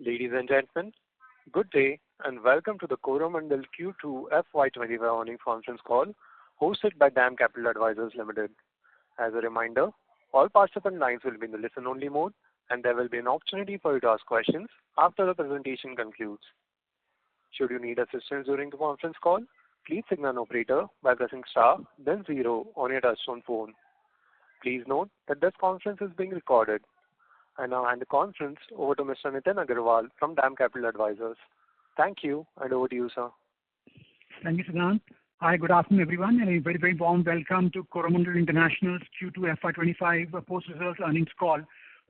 Ladies and gentlemen, good day and welcome to the Coromandel Q2 FY2025 earnings conference call hosted by DAM Capital Advisors Limited. As a reminder, all participant lines will be in the listen-only mode and there will be an opportunity for you to ask questions after the presentation concludes. Should you need assistance during the conference call, please signal an operator by pressing star, then 0 on your touchtone phone. Please note that this conference is being recorded. I now hand the conference over to Mr. Nitin Agarwal from DAM Capital Advisors. Thank you, and over to you, sir. Thank you, Siddhant. Hi, good afternoon, everyone, and a very, very warm welcome to Coromandel International's Q2 FY25 post-results earnings call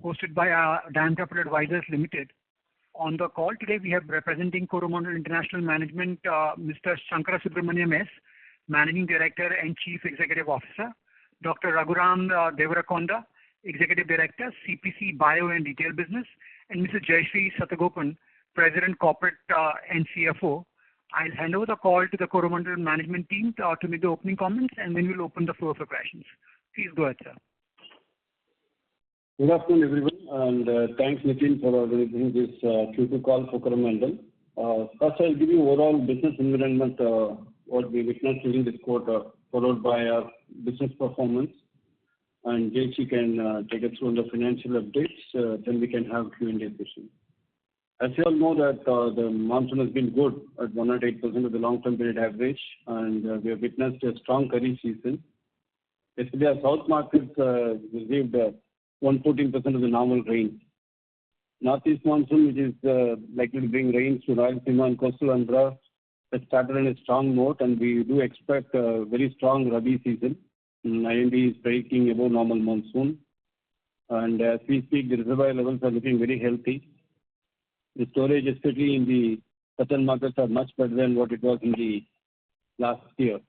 hosted by DAM Capital Advisors Limited. On the call today, we have representing Coromandel International Management, Mr. Shankara Subramaniam S., Managing Director and Chief Executive Officer, Dr. Raghuram Devarakonda, Executive Director, CPC Bio and Retail Business, and Mr. Jayashree Satagopan, President Corporate and CFO. I'll hand over the call to the Coromandel management team to make the opening comments, and then we'll open the floor for questions. Please go ahead, sir. Good afternoon, everyone, and thanks, Nitin, for organizing this Q2 call for Coromandel. First, I'll give you overall business environment, what we witnessed during this quarter, followed by our business performance. And Jayashree can take us through the financial updates, then we can have Q&A session. As you all know that the monsoon has been good at 108% of the long-term period average, and we have witnessed a strong kharif season. Yesterday, our south markets received 114% of the normal rain. Northeast monsoon, which is likely to bring rains to Rayalaseema and coastal Andhra, has started on a strong note, and we do expect a very strong Rabi season. IND is breaking above normal monsoon, and as we speak, the reservoir levels are looking very healthy. The storage, especially in the southern markets, are much better than what it was in the last year.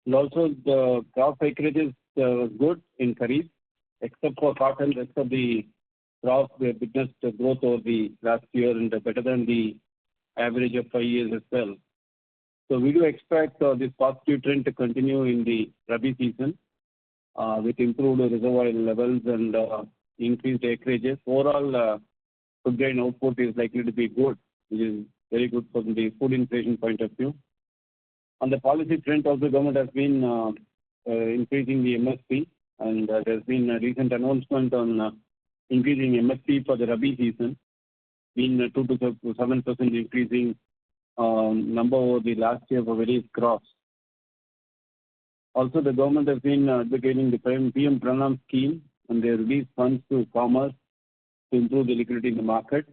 And also, the crop acreages was good in Kharif, except for cotton. Rest of the crops we have witnessed growth over the last year and better than the average of 5 years as well. So we do expect this positive trend to continue in the Rabi season with improved reservoir levels and increased acreages. Overall, food grain output is likely to be good, which is very good from the food inflation point of view. On the policy front, also government has been increasing the MSP, and there's been a recent announcement on increasing MSP for the Rabi season, being 2 to 7% increasing number over the last year for various crops. Also, the government has been advocating the PM Pranam scheme, and they release funds to farmers to improve the liquidity in the market.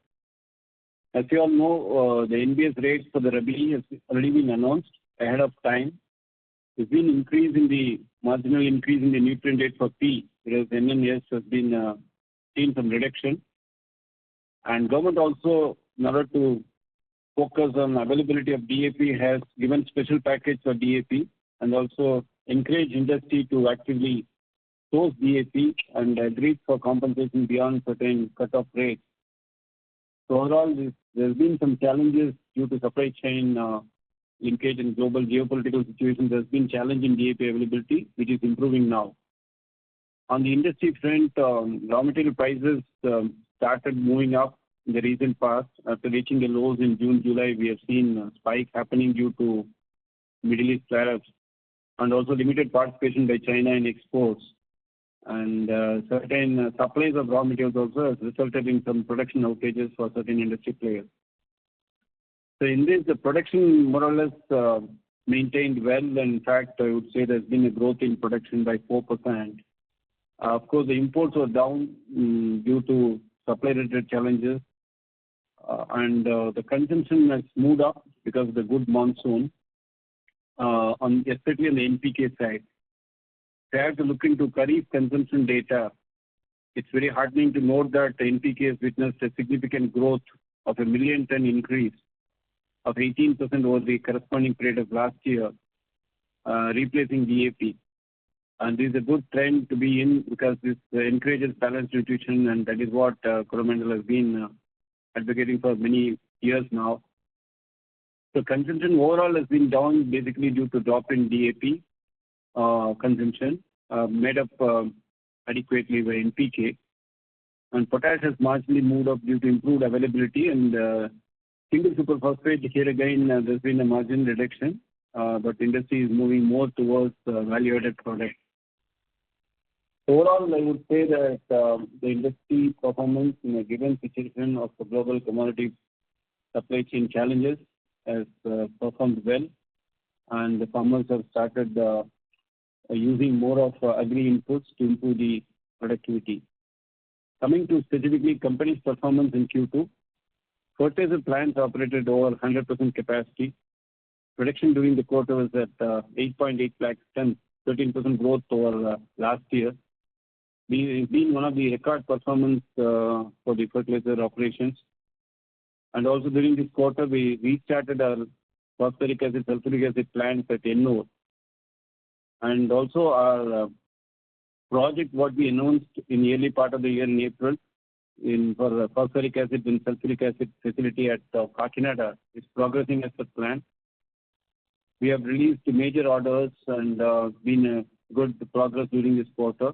As you all know, the NBS rates for the Rabi has already been announced ahead of time. There's been marginal increase in the nutrient rate for P, whereas NNS has been seen some reduction. And government also, in order to focus on availability of DAP, has given special package for DAP and also encourage industry to actively source DAP and agree for compensation beyond certain cut-off rates. So overall, there's been some challenges due to supply chain linkage and global geopolitical situations. There's been challenge in DAP availability, which is improving now. On the industry front, raw material prices started moving up in the recent past. After reaching the lows in June, July, we have seen a spike happening due to Middle East tariffs and also limited participation by China in exports. And certain supplies of raw materials also has resulted in some production outages for certain industry players. So in this, the production more or less maintained well. In fact, I would say there's been a growth in production by 4%. Of course, the imports were down due to supply-related challenges. And the consumption has moved up because of the good monsoon, especially on the NPK side. Prior to looking to Kharif consumption data, it's very heartening to note that the NPK has witnessed a significant growth of 1 million ton increase of 18% over the corresponding period of last year, replacing DAP. And this is a good trend to be in because this encourages balanced nutrition, and that is what Coromandel has been advocating for many years now. So consumption overall has been down basically due to drop in DAP consumption, made up adequately by NPK. and potash has marginally moved up due to improved availability, and single superphosphate here again there's been a margin reduction, but industry is moving more towards value-added products. Overall, I would say that the industry performance in a given situation of the global commodity supply chain challenges has performed well, and the farmers have started using more of agri inputs to improve the productivity. Coming to specifically company's performance in Q2, fertilizer plants operated over 100% capacity. Production during the quarter was at 8.8 lakh tons, 13% growth over last year. We've been one of the record performance for the fertilizer operations. And also during this quarter, we restarted our phosphoric acid, sulfuric acid plants at Ennore. And also our project, what we announced in the early part of the year in April, for phosphoric acid and sulfuric acid facility at Kakinada, is progressing as per plan. We have released major orders and been a good progress during this quarter.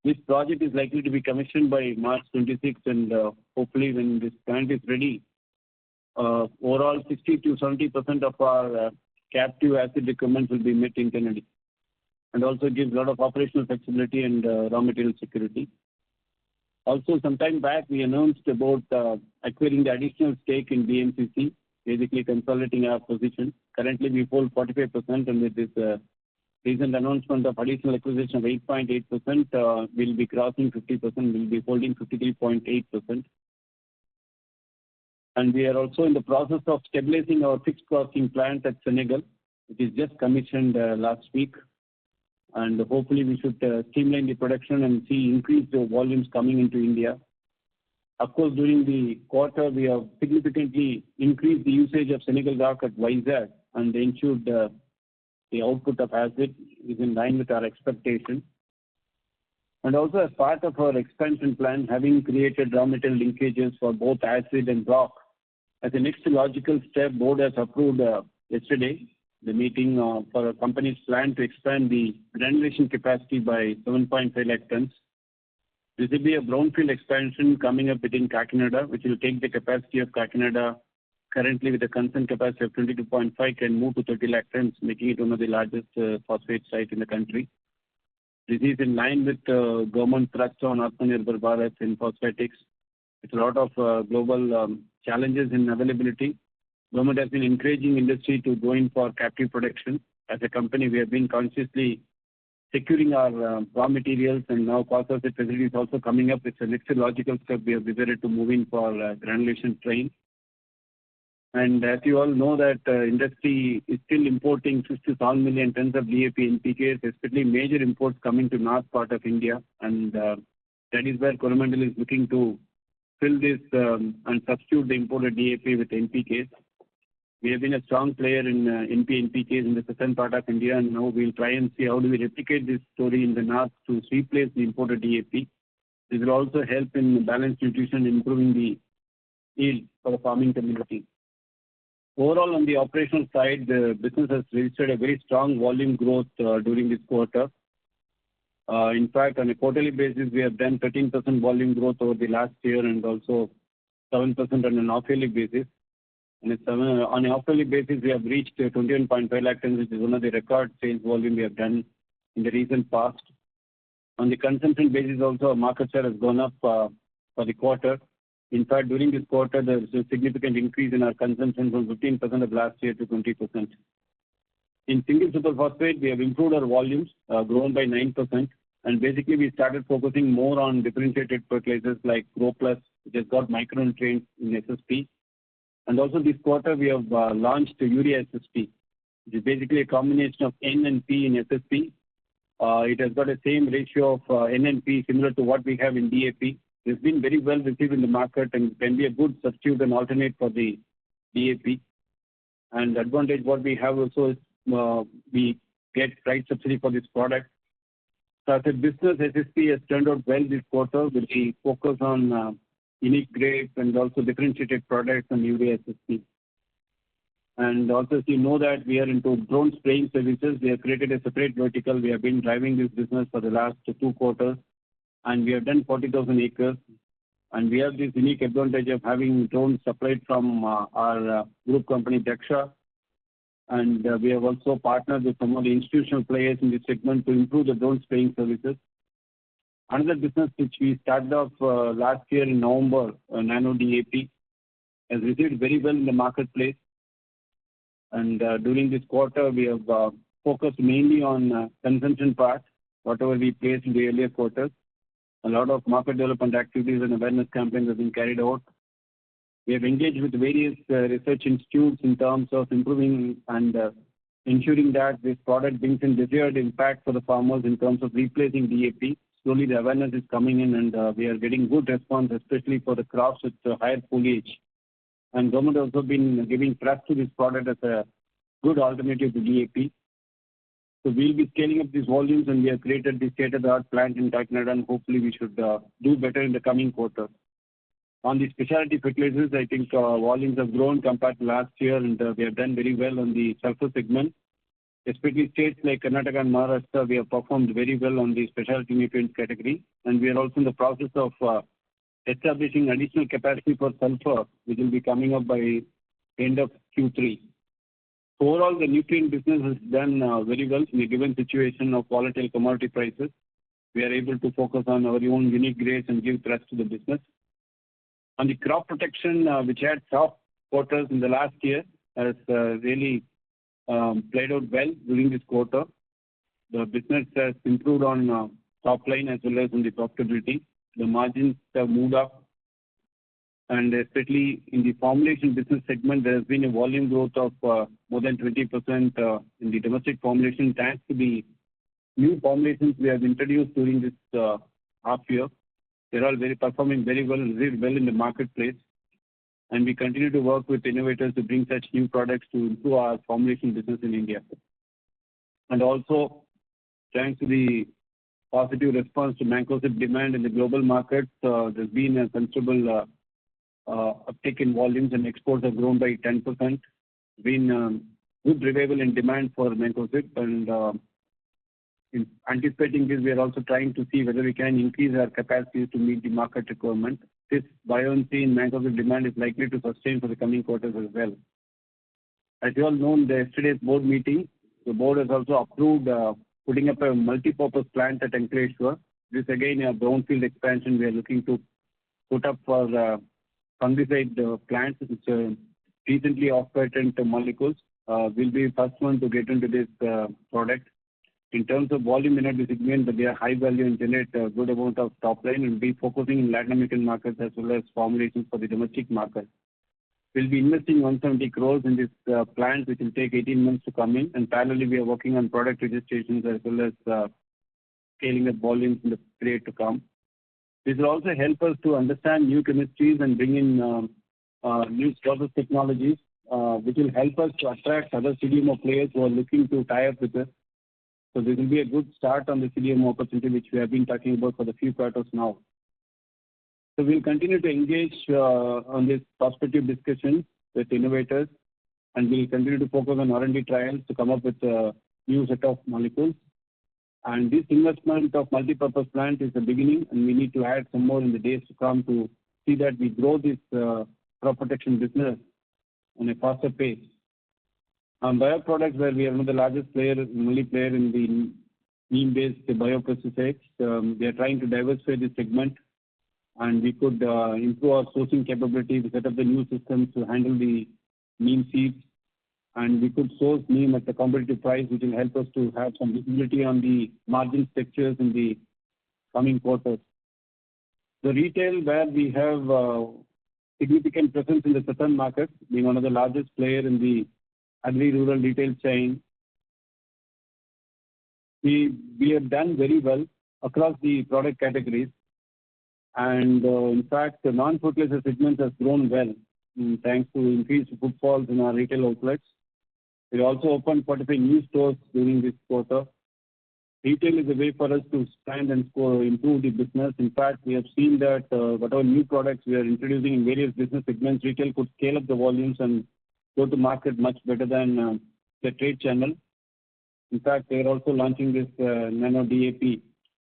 This project is likely to be commissioned by March 26, and hopefully when this plant is ready, overall 60 to 70% of our captive acid requirements will be met internally, and also gives a lot of operational flexibility and raw material security. Also, some time back, we announced about acquiring the additional stake in BMCC, basically consolidating our position. Currently, we hold 45%, and with this recent announcement of additional acquisition of 8.8%, we'll be crossing 50%, we'll be holding 53.8%. And we are also in the process of stabilizing our fixed processing plant at Senegal, which is just commissioned last week. And hopefully we should streamline the production and see increased volumes coming into India. Of course, during the quarter, we have significantly increased the usage of Senegal rock at Vizag, and ensured the output of acid is in line with our expectations. And also, as part of our expansion plan, having created raw material linkages for both acid and rock, as a next logical step, board has approved yesterday the meeting for a company's plan to expand the granulation capacity by 7.5 lakh tons. This will be a brownfield expansion coming up within Kakinada, which will take the capacity of Kakinada, currently with a consent capacity of 22.5, can move to 30 lakh tons, making it one of the largest phosphate sites in the country. This is in line with government thrust on Atmanirbhar Bharat in phosphatics. It's a lot of global challenges in availability. Government has been encouraging industry to go in for captive production. As a company, we have been consciously securing our raw materials, and now phosphate facility is also coming up. It's a next logical step. We have decided to move in for granulation train. And as you all know that industry is still importing 57 million tons of DAP NPKs, especially major imports coming to north part of India. And that is where Coromandel is looking to fill this and substitute the imported DAP with NPKs. We have been a strong player in NPKs in the southern part of India, and now we'll try and see how do we replicate this story in the north to replace the imported DAP. This will also help in balanced nutrition, improving the yield for the farming community. Overall, on the operational side, the business has registered a very strong volume growth during this quarter. In fact, on a quarterly basis, we have done 13% volume growth over the last year, and also 7% on an half-yearly basis. And on a half-yearly basis, we have reached 21.5 lakh tons, which is one of the record sales volume we have done in the recent past. On the consumption basis also, our market share has gone up for the quarter. In fact, during this quarter, there is a significant increase in our consumption from 15% of last year to 20%. In single superphosphate, we have improved our volumes, grown by 9%. And basically, we started focusing more on differentiated fertilizers like Grow Plus, which has got micronutrients in SSP. And also this quarter, we have launched Urea SSP, which is basically a combination of N and P in SSP. It has got the same ratio of N and P similar to what we have in DAP. It's been very well received in the market and can be a good substitute and alternate for the DAP. And the advantage what we have also is we get price subsidy for this product. So as a business, SSP has turned out well this quarter, with the focus on unique grades and also differentiated products and Urea SSP. And also, as you know that we are into drone spraying services, we have created a separate vertical. We have been driving this business for the last 2 quarters. and we have done 40,000 acres. And we have this unique advantage of having drones supplied from our group company Daksha. And we have also partnered with some of the institutional players in this segment to improve the drone spraying services. Another business which we started off last year in November, Nano DAP, has received very well in the marketplace. And during this quarter, we have focused mainly on consumption part, whatever we placed in the earlier quarters. A lot of market development activities and awareness campaigns have been carried out. We have engaged with various research institutes in terms of improving and ensuring that this product brings in desired impact for the farmers in terms of replacing DAP. Slowly the awareness is coming in, and we are getting good response, especially for the crops with higher foliage. And government has also been giving trust to this product as a good alternative to DAP. So we'll be scaling up these volumes, and we have created the state-of-the-art plant in Kakinada, and hopefully we should do better in the coming quarter. On the specialty fertilizers, I think volumes have grown compared to last year, and we have done very well on the sulfur segment. Especially states like Karnataka and Maharashtra, we have performed very well on the specialty nutrients category, and we are also in the process of establishing additional capacity for sulfur, which will be coming up by end of Q3. Overall, the nutrient business has done very well in the given situation of volatile commodity prices. We are able to focus on our own unique grades and give thrust to the business. On the crop protection, which had soft quarters in the last year, has really played out well during this quarter. The business has improved on top line as well as on the profitability. The margins have moved up, and especially in the formulation business segment, there has been a volume growth of more than 20% in the domestic formulation, thanks to the new formulations we have introduced during this half year. They're all performing very well, really well in the marketplace, and we continue to work with innovators to bring such new products to improve our formulation business in India. And also, thanks to the positive response to mancozeb demand in the global markets, there's been a considerable uptick in volumes, and exports have grown by 10%. Been good revival in demand for mancozeb, and in anticipating this, we are also trying to see whether we can increase our capacities to meet the market requirement. This buoyancy in mancozeb demand is likely to sustain for the coming quarters as well. As you all know, in yesterday's board meeting, the board has also approved putting up a multi-purpose plant at Ankleshwar. This again a brownfield expansion we are looking to put up for fungicide plants, which are recently off-patent molecules. We'll be the first one to get into this product. In terms of volume in this segment, but they are high value and generate a good amount of top line, and be focusing in Latin American markets as well as formulations for the domestic market. We'll be investing 170 crores in this plant, which will take 18 months to come in, and parallelly we are working on product registrations as well as scaling up volumes in the period to come. This will also help us to understand new chemistries and bring in new process technologies, which will help us to attract other CDMO players who are looking to tie up with us. So this will be a good start on the CDMO opportunity, which we have been talking about for the few quarters now. So we'll continue to engage on this prospective discussions with innovators, and we'll continue to focus on R&D trials to come up with a new set of molecules. And this investment of multi-purpose plant is the beginning, and we need to add some more in the days to come to see that we grow this crop protection business on a faster pace. On bioproducts, where we are one of the largest player, only player in the neem-based biopesticides, we are trying to diversify this segment, and we could improve our sourcing capability to set up the new systems to handle the neem seeds, and we could source neem at a competitive price, which will help us to have some visibility on the margin structures in the coming quarters. The retail, where we have significant presence in the southern market, being one of the largest player in the agri-rural retail chain, we have done very well across the product categories, and in fact the non-fertilizer segment has grown well thanks to increased footfalls in our retail outlets. We also opened 45 new stores during this quarter. Retail is a way for us to expand and improve the business. In fact, we have seen that whatever new products we are introducing in various business segments, retail could scale up the volumes and go to market much better than the trade channel. In fact, they are also launching this Nano DAP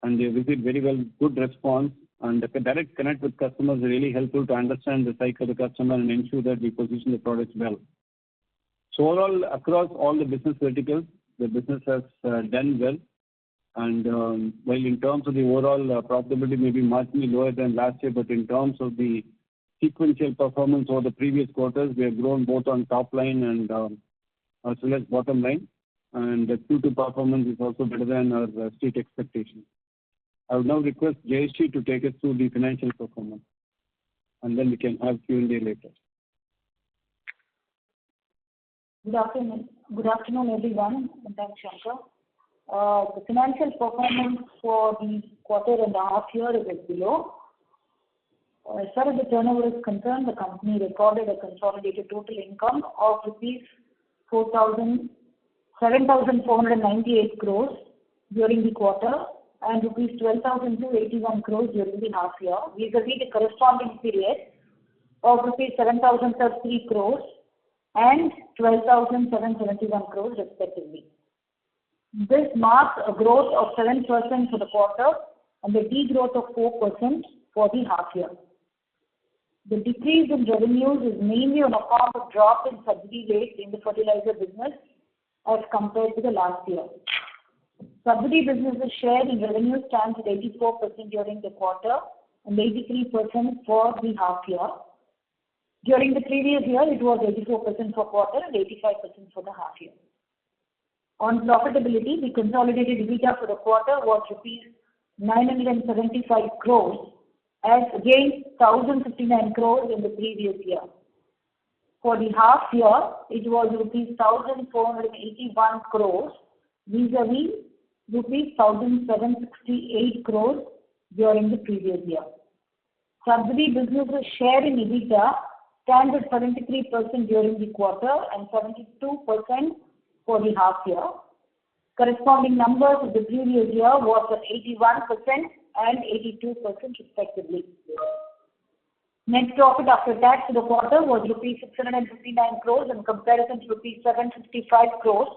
and they visit very well, good response, and the direct connect with customers is really helpful to understand the cycle of the customer and ensure that we position the products well. So overall, across all the business verticals, the business has done well. And while in terms of the overall profitability may be marginally lower than last year, but in terms of the sequential performance over the previous quarters, we have grown both on top line and as well as bottom line. And the Q2 performance is also better than our street expectations. I would now request Jayashree to take us through the financial performance, and then we can have Q&A later. Good afternoon, everyone. And thanks, Shankar. The financial performance for the quarter and a half year is as below. As far as the turnover is concerned, the company recorded a consolidated total income of rupees 7,498 crores during the quarter and rupees 12,281 crores during the half year, vis-a-vis the corresponding period of rupees 7,033 crores and 12,771 crores respectively. This marks a growth of 7% for the quarter and a degrowth of 4% for the half year. The decrease in revenues is mainly on account of drop in subsidy rates in the fertilizer business as compared to the last year. Subsidy business's share in revenue stands at 84% during the quarter and 83% for the half year. During the previous year, it was 84% for quarter and 85% for the half year. On profitability, the consolidated EBITDA for the quarter was rupees 975 crores as against 1,059 crores in the previous year. For the half year, it was rupees 1,481 crores vis-a-vis rupees 1,768 crores during the previous year. Subsidy business's share in EBITDA stands at 73% during the quarter and 72% for the half year. Corresponding numbers of the previous year was at 81% and 82% respectively. Net profit after tax for the quarter was rupees 659 crores in comparison to rupees 755 crores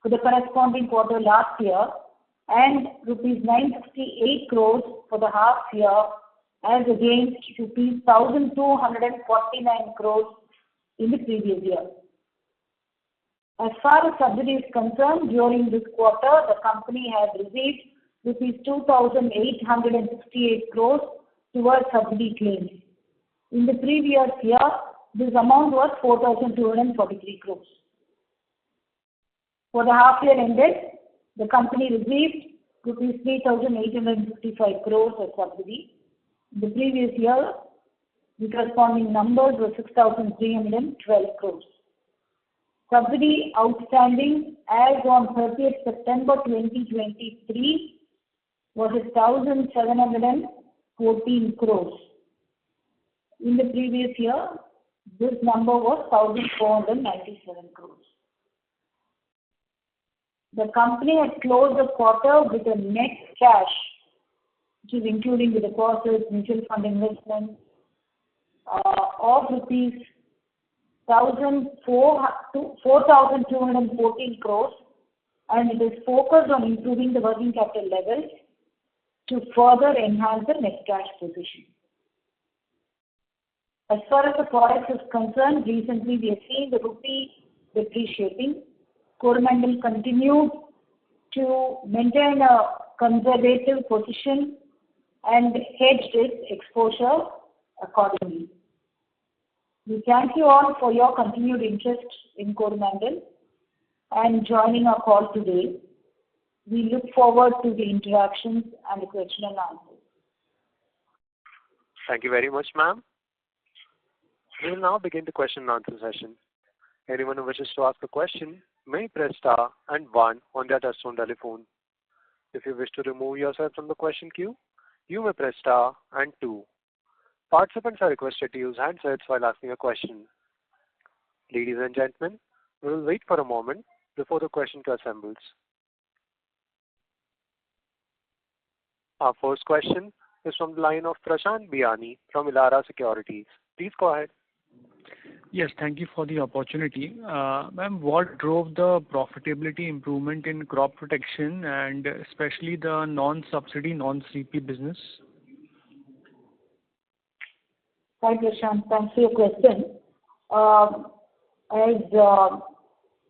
for the corresponding quarter last year and rupees 968 crores for the half year as against rupees 1,249 crores in the previous year. As far as subsidy is concerned, during this quarter, the company has received rupees 2,868 crores towards subsidy claims. In the previous year, this amount was 4,243 crores. For the half year ended, the company received rupees 3,855 crores as subsidy. In the previous year, the corresponding numbers were 6,312 crores. Subsidy outstanding as on 30th September 2023 was 1,714 crores. In the previous year, this number was 1,497 crores. The company had closed the quarter with a net cash, which is including the deposits, mutual fund investments, of rupees 4,214 crores, and it is focused on improving the working capital levels to further enhance the net cash position. As far as the forex is concerned, recently we have seen the rupee depreciating. Coromandel continued to maintain a conservative position and hedged its exposure accordingly. We thank you all for your continued interest in Coromandel and joining our call today. We look forward to the interactions and the question and answers. Thank you very much, ma'am. We will now begin the question and answer session. Anyone who wishes to ask a question may press star and 1 on their touchtone telephone. If you wish to remove yourself from the question queue, you may press star and 2. Participants are requested to use handsets while asking a question. Ladies and gentlemen, we will wait for a moment before the question queue assembles. Our first question is from the line of Prashant Biyani from Elara Securities. Please go ahead. Yes, thank you for the opportunity. Ma'am, what drove the profitability improvement in crop protection and especially the non-subsidy, non-CP business? Hi, Prashant. Thanks for your question. As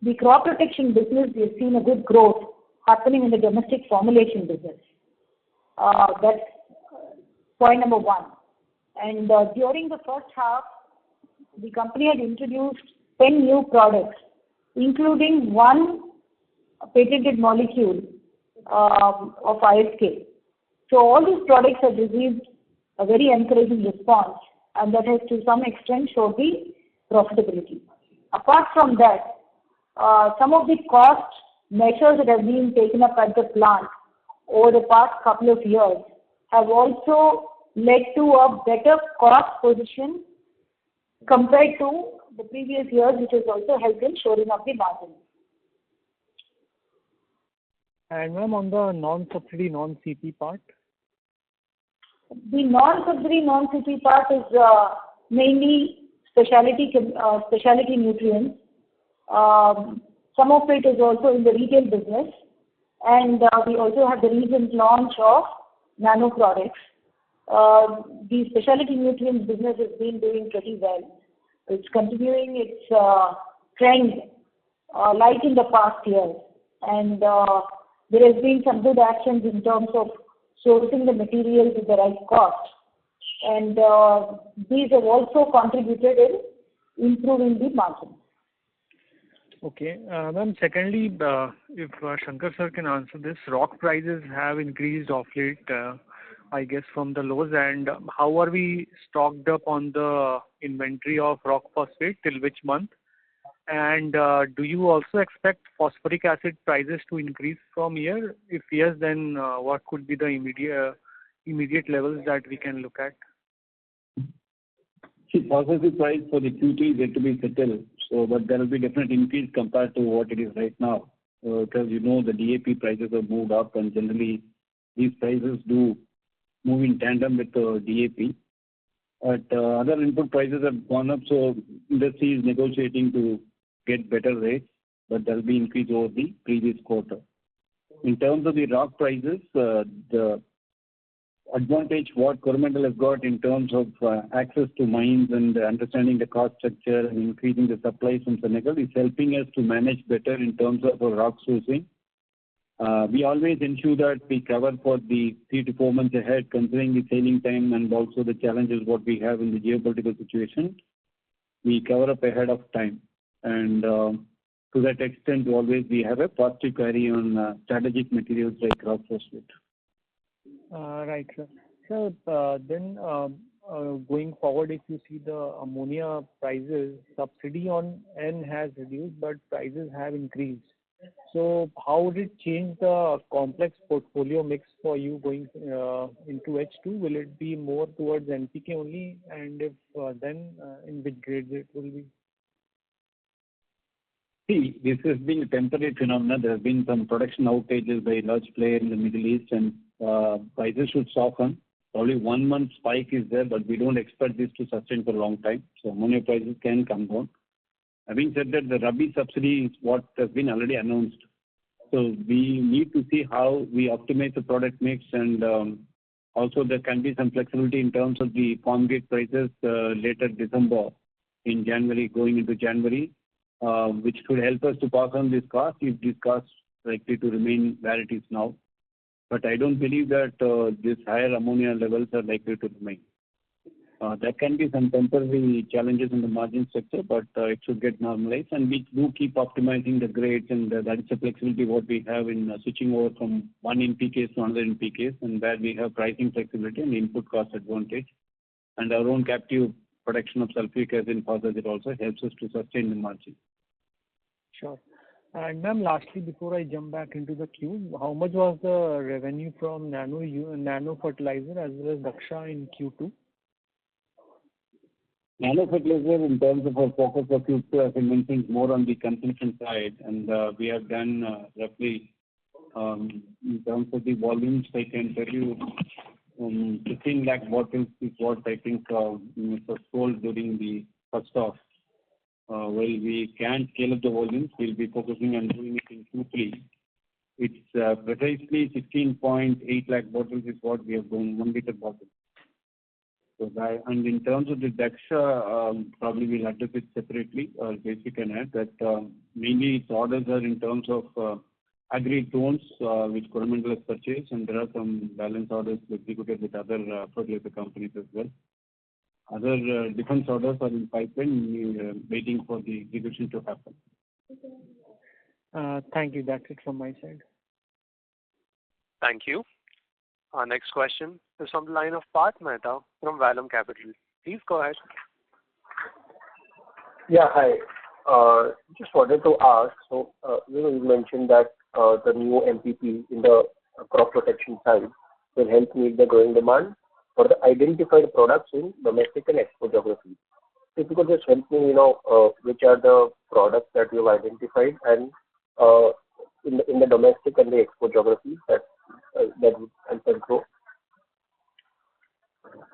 the crop protection business, we've seen a good growth happening in the domestic formulation business. That's point number one. And during the first half, the company had introduced 10 new products, including one patented molecule of ISK. So all these products have received a very encouraging response, and that has to some extent showed the profitability. Apart from that, some of the cost measures that have been taken up at the plant over the past couple of years have also led to a better cost position compared to the previous years, which has also helped in shoring up the margin. And ma'am, on the non-subsidy, non-CP part? The non-subsidy, non-CP part is mainly specialty nutrients. Some of it is also in the retail business, and we also have the recent launch of nano products. The specialty nutrients business has been doing pretty well. It's continuing its trend like in the past years, and there has been some good actions in terms of sourcing the materials at the right cost, and these have also contributed in improving the margin. Okay. Ma'am, secondly, if Shankar sir can answer this, rock prices have increased of late, I guess, from the lows. And how are we stocked up on the inventory of rock phosphate till which month? And do you also expect phosphoric acid prices to increase from here? If yes, then what could be the immediate levels that we can look at? See, phosphoric price for the Q3 is yet to be settled. So, but there will be definite increase compared to what it is right now. Because you know the DAP prices have moved up, and generally these prices do move in tandem with the DAP. But other input prices have gone up, so industry is negotiating to get better rates, but there will be increase over the previous quarter. In terms of the rock prices, the advantage what Coromandel has got in terms of access to mines and understanding the cost structure and increasing the supplies from Senegal is helping us to manage better in terms of our rock sourcing. We always ensure that we cover for the 3 to 4 months ahead, considering the sailing time and also the challenges what we have in the geopolitical situation. We cover up ahead of time, and to that extent, always we have a positive carry on strategic materials like rock phosphate. Right, sir. So then going forward, if you see the ammonia prices, subsidy on N has reduced, but prices have increased. So how would it change the complex portfolio mix for you going into H2? Will it be more towards NPK only? And if then in which grades it will be? See, this has been a temporary phenomenon. There have been some production outages by large players in the Middle East, and prices should soften. Probably 1 month spike is there, but we don't expect this to sustain for a long time. So ammonia prices can come down. Having said that, the Rabi subsidy is what has been already announced. So we need to see how we optimize the product mix, and also there can be some flexibility in terms of the farm gate prices later December, in January, going into January, which could help us to pass on this cost if this cost likely to remain where it is now. But I don't believe that these higher ammonia levels are likely to remain. There can be some temporary challenges in the margin structure, but it should get normalized. And we do keep optimizing the grades, and that is the flexibility what we have in switching over from one NPKs to another NPKs, and where we have pricing flexibility and input cost advantage. And our own captive production of sulfuric acid and phosphate also helps us to sustain the margin. Sure. And ma'am, lastly, before I jump back into the queue, how much was the revenue from nano fertilizer as well as Daksha in Q2? Nano fertilizer, in terms of our focus of future, as I mentioned, more on the consumption side, and we have done roughly in terms of the volumes, I can tell you 15 lakh bottles is what I think was sold during the first half. while we can scale up the volumes, we'll be focusing on doing it in Q3. It's precisely 16.8 lakh bottles is what we have done, 1 liter bottle. So that, and in terms of the Daksha, probably we'll address it separately, or Basic can add that mainly its orders are in terms of agri drones, which Coromandel has purchased, and there are some balance orders executed with other fertilizer companies as well. Other defense orders are in pipeline, waiting for the execution to happen. Thank you. That's it from my side. Thank you. Our next question is from the line of Parth Mehta from Vallum Capital. Please go ahead. Yeah, hi. Just wanted to ask, so you mentioned that the new MPP in the crop protection side will help meet the growing demand for the identified products in domestic and export geography. If you could just help me, which are the products that you have identified and in the domestic and the export geography that would help us grow.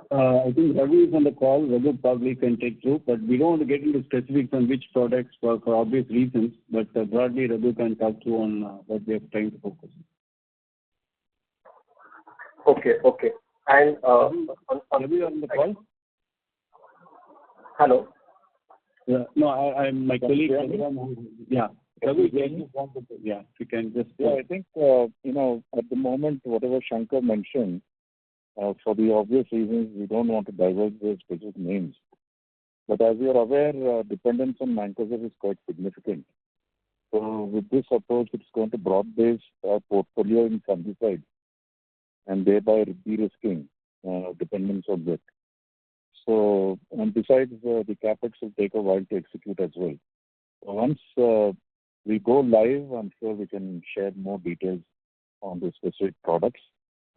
I think Ravi is on the call. Ravi probably can take through, but we don't want to get into specifics on which products for obvious reasons. But broadly, Ravi can talk through on what we are trying to focus on. Okay. And Ravi on the call? Hello. Yeah. No, I'm my colleague. Yeah. Ravi, yeah. You can just. Yeah, I think at the moment, whatever Shankar mentioned. For the obvious reasons, we don't want to divulge those specific names. But as you are aware, dependence on Mancozeb is quite significant. So with this approach, it's going to broad-base our portfolio in fungicide and thereby de-risking dependence on that. So, and besides, the capex will take a while to execute as well. So once we go live, I'm sure we can share more details on the specific products.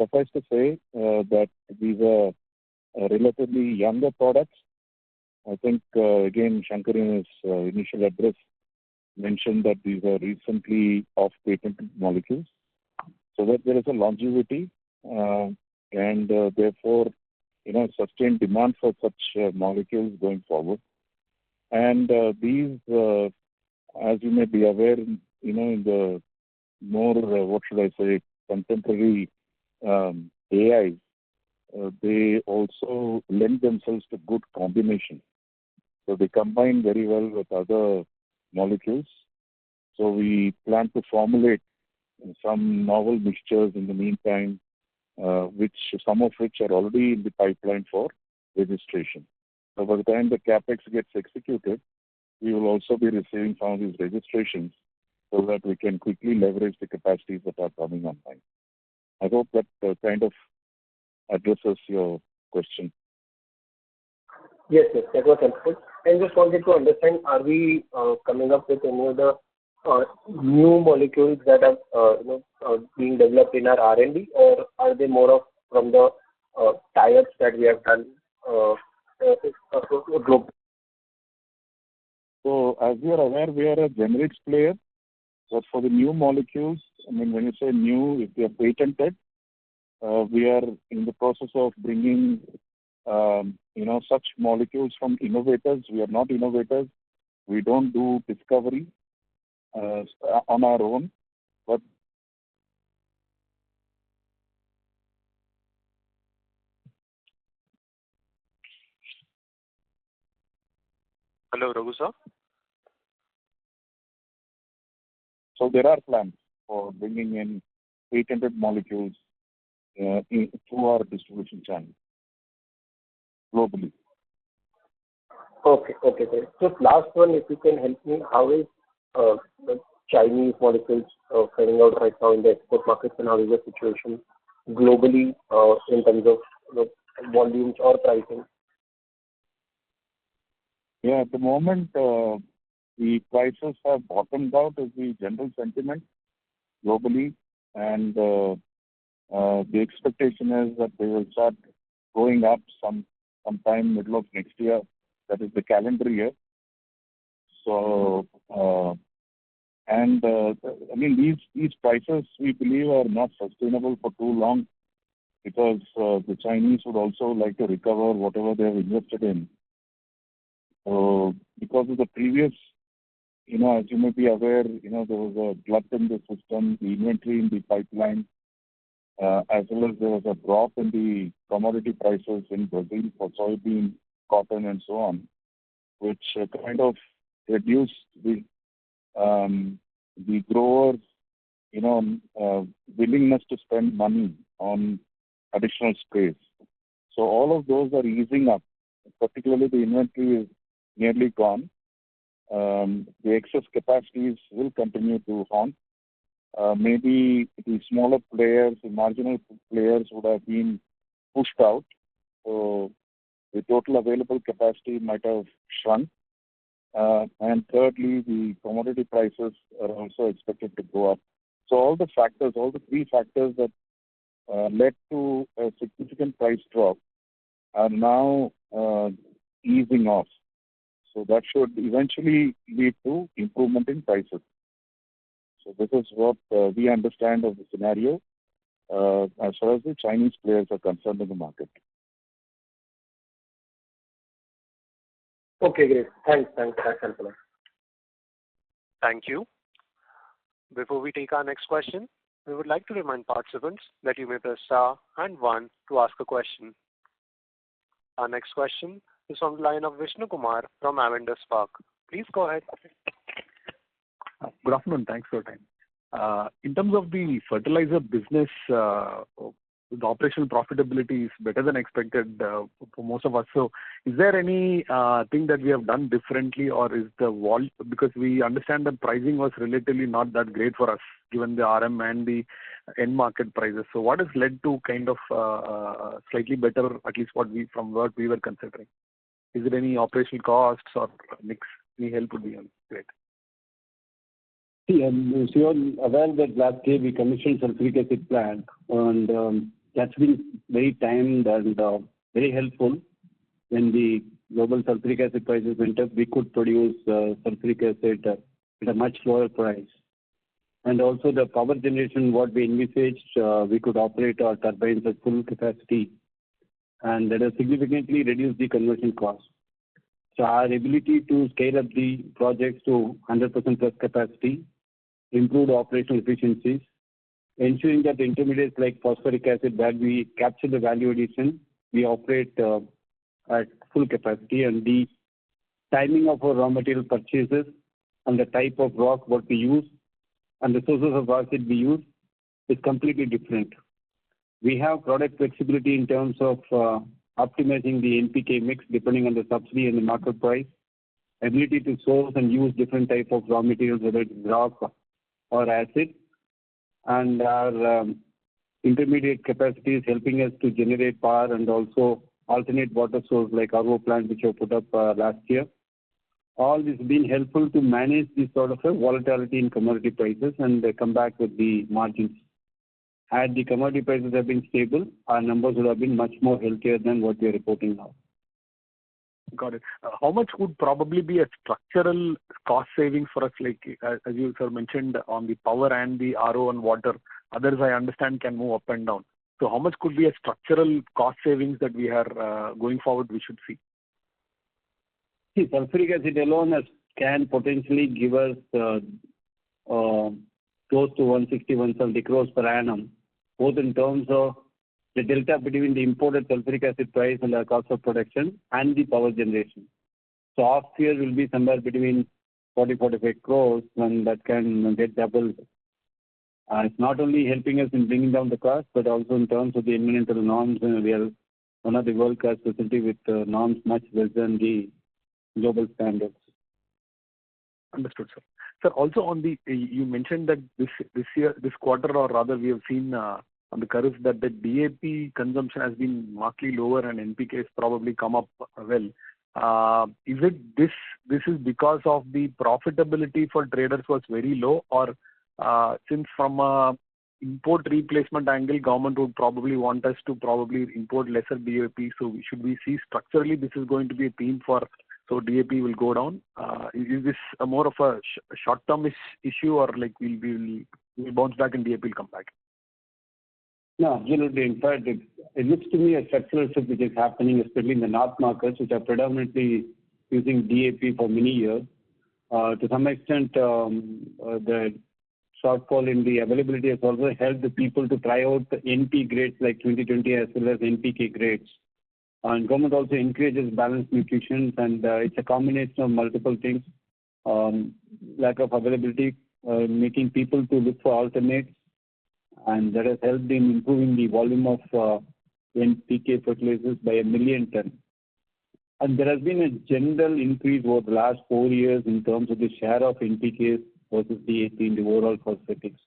Suffice to say that these are relatively younger products. I think, again, Shankar in his initial address mentioned that these are recently off-patented molecules. So that there is a longevity and therefore, sustained demand for such molecules going forward. And these, as you may be aware, in the more, what should I say, contemporary AI, they also lend themselves to good combination. So they combine very well with other molecules. So we plan to formulate some novel mixtures in the meantime, some of which are already in the pipeline for registration. So by the time the capex gets executed, we will also be receiving some of these registrations so that we can quickly leverage the capacities that are coming online. I hope that kind of addresses your question. Yes, that was helpful. And just wanted to understand, are we coming up with any of the new molecules that are being developed in our R&D, or are they more of from the tie-ups that we have done globally? So as you are aware, we are a generics player. But for the new molecules, when you say new, if they are patented, we are in the process of bringing, such molecules from innovators. We are not innovators. We don't do discovery on our own. But Hello, Raghu sir. so there are plans for bringing in patented molecules through our distribution channel globally. Okay, great. Just last one, if you can help me, how is the Chinese molecules faring out right now in the export markets, and how is the situation globally in terms of volumes or pricing? Yeah, at the moment, the prices have bottomed out is the general sentiment globally, and the expectation is that they will start going up sometime middle of next year, that is the calendar year. So, these prices we believe are not sustainable for too long, because the Chinese would also like to recover whatever they have invested in. So the because of the previous, as you may be aware, there was a glut in the system, the inventory in the pipeline, as well as there was a drop in the commodity prices in Brazil for soybean, cotton, and so on, which kind of reduced the growers, willingness to spend money on additional space. So all of those are easing up. Particularly the inventory is nearly gone. The excess capacities will continue to haunt. Maybe the smaller players, the marginal players would have been pushed out. So the total available capacity might have shrunk. And thirdly, the commodity prices are also expected to go up. So all the three factors that led to a significant price drop are now easing off. So that should eventually lead to improvement in prices. So this is what we understand of the scenario as far as the Chinese players are concerned in the market. Okay, great. Thanks. That's helpful. Thank you. Before we take our next question, we would like to remind participants that you may press star and 1 to ask a question. Our next question is on the line of Vishnu Kumar from Avendus Spark. Please go ahead. Good afternoon. Thanks for your time. In terms of the fertilizer business, the operational profitability is better than expected for most of us. So is there any thing that we have done differently, or is the because we understand that pricing was relatively not that great for us given the RM and the end market prices. So what has led to kind of slightly better, at least from what we were considering? Is it any operational costs or mix? Any help would be great. See, so you're aware that last year we commissioned sulfuric acid plant, and that's been very timed and very helpful. When the global sulfuric acid prices went up, we could produce sulfuric acid at a much lower price. And also the power generation, what we envisaged, we could operate our turbines at full capacity, and that has significantly reduced the conversion cost. So our ability to scale up the projects to 100% plus capacity, improve operational efficiencies, ensuring that the intermediates like phosphoric acid, where we capture the value addition, we operate at full capacity, and the timing of our raw material purchases and the type of rock what we use and the sources of acid we use is completely different. We have product flexibility in terms of optimizing the NPK mix depending on the subsidy and the market price, ability to source and use different type of raw materials, whether it's rock or acid, and our intermediate capacity is helping us to generate power and also alternate water source like RO plant which we put up last year. All this has been helpful to manage this sort of a volatility in commodity prices and come back with the margins. Had the commodity prices have been stable, our numbers would have been much more healthier than what we are reporting now. Got it. How much would probably be a structural cost savings for us, like as you sir mentioned on the power and the RO and water? Others I understand can move up and down. So how much could be a structural cost savings that we are going forward we should see? See, sulfuric acid alone can potentially give us close to 160-170 crores per annum, both in terms of the delta between the imported sulfuric acid price and our cost of production and the power generation. So off year will be somewhere between 40-45 crores, and that can get doubled. It's not only helping us in bringing down the cost, but also in terms of the environmental norms. We are one of the world-class facility with norms much less than the global standards. Understood, sir. Sir, also on the, you mentioned that this quarter, or rather we have seen on the curves that the DAP consumption has been markedly lower and NPK has probably come up well. Is it this is because of the profitability for traders was very low, or since from a import replacement angle, government would probably want us to probably import lesser DAP, so should we see structurally this is going to be a theme for, so DAP will go down? Is this a more of a short-term issue, or like we'll bounce back and DAP will come back? No, absolutely. In fact, it looks to me a structural shift which is happening, especially in the north markets, which are predominantly using DAP for many years. To some extent, the shortfall in the availability has also helped the people to try out the NP grades like 2020 as well as NPK grades. And government also encourages balanced nutrition, and it's a combination of multiple things. Lack of availability, making people to look for alternates, and that has helped in improving the volume of NPK fertilizers by 1 million ton. And there has been a general increase over the last 4 years in terms of the share of NPKs versus DAP in the overall phosphatics.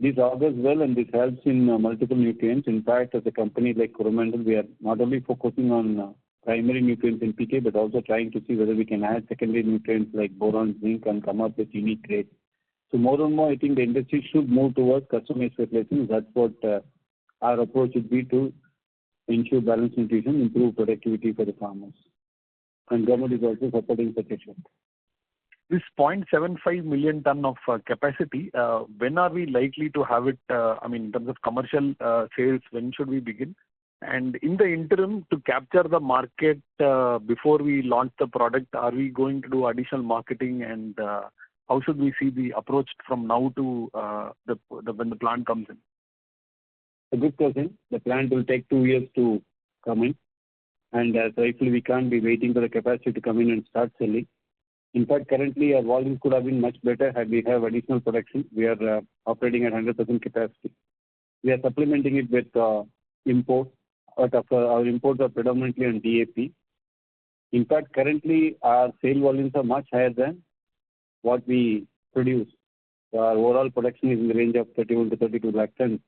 This augurs well, and this helps in multiple nutrients. In fact, as a company like Coromandel, we are not only focusing on primary nutrients in NPK, but also trying to see whether we can add secondary nutrients like boron, zinc, and come up with unique grades. So more and more, I think the industry should move towards customized fertilizers. That's what our approach would be, to ensure balanced nutrition, improve productivity for the farmers. And government is also supporting such a shift. This 0.75 million ton of capacity, when are we likely to have it, in terms of commercial sales, when should we begin? And in the interim, to capture the market before we launch the product, are we going to do additional marketing, and how should we see the approach from now to when the plant comes in? A good question. The plant will take 2 years to come in, and rightfully we can't be waiting for the capacity to come in and start selling. In fact, currently our volumes could have been much better had we have additional production. We are operating at 100% capacity. We are supplementing it with imports, but our imports are predominantly on DAP. In fact, currently our sale volumes are much higher than what we produce. Our overall production is in the range of 31 to 32 lakh tons,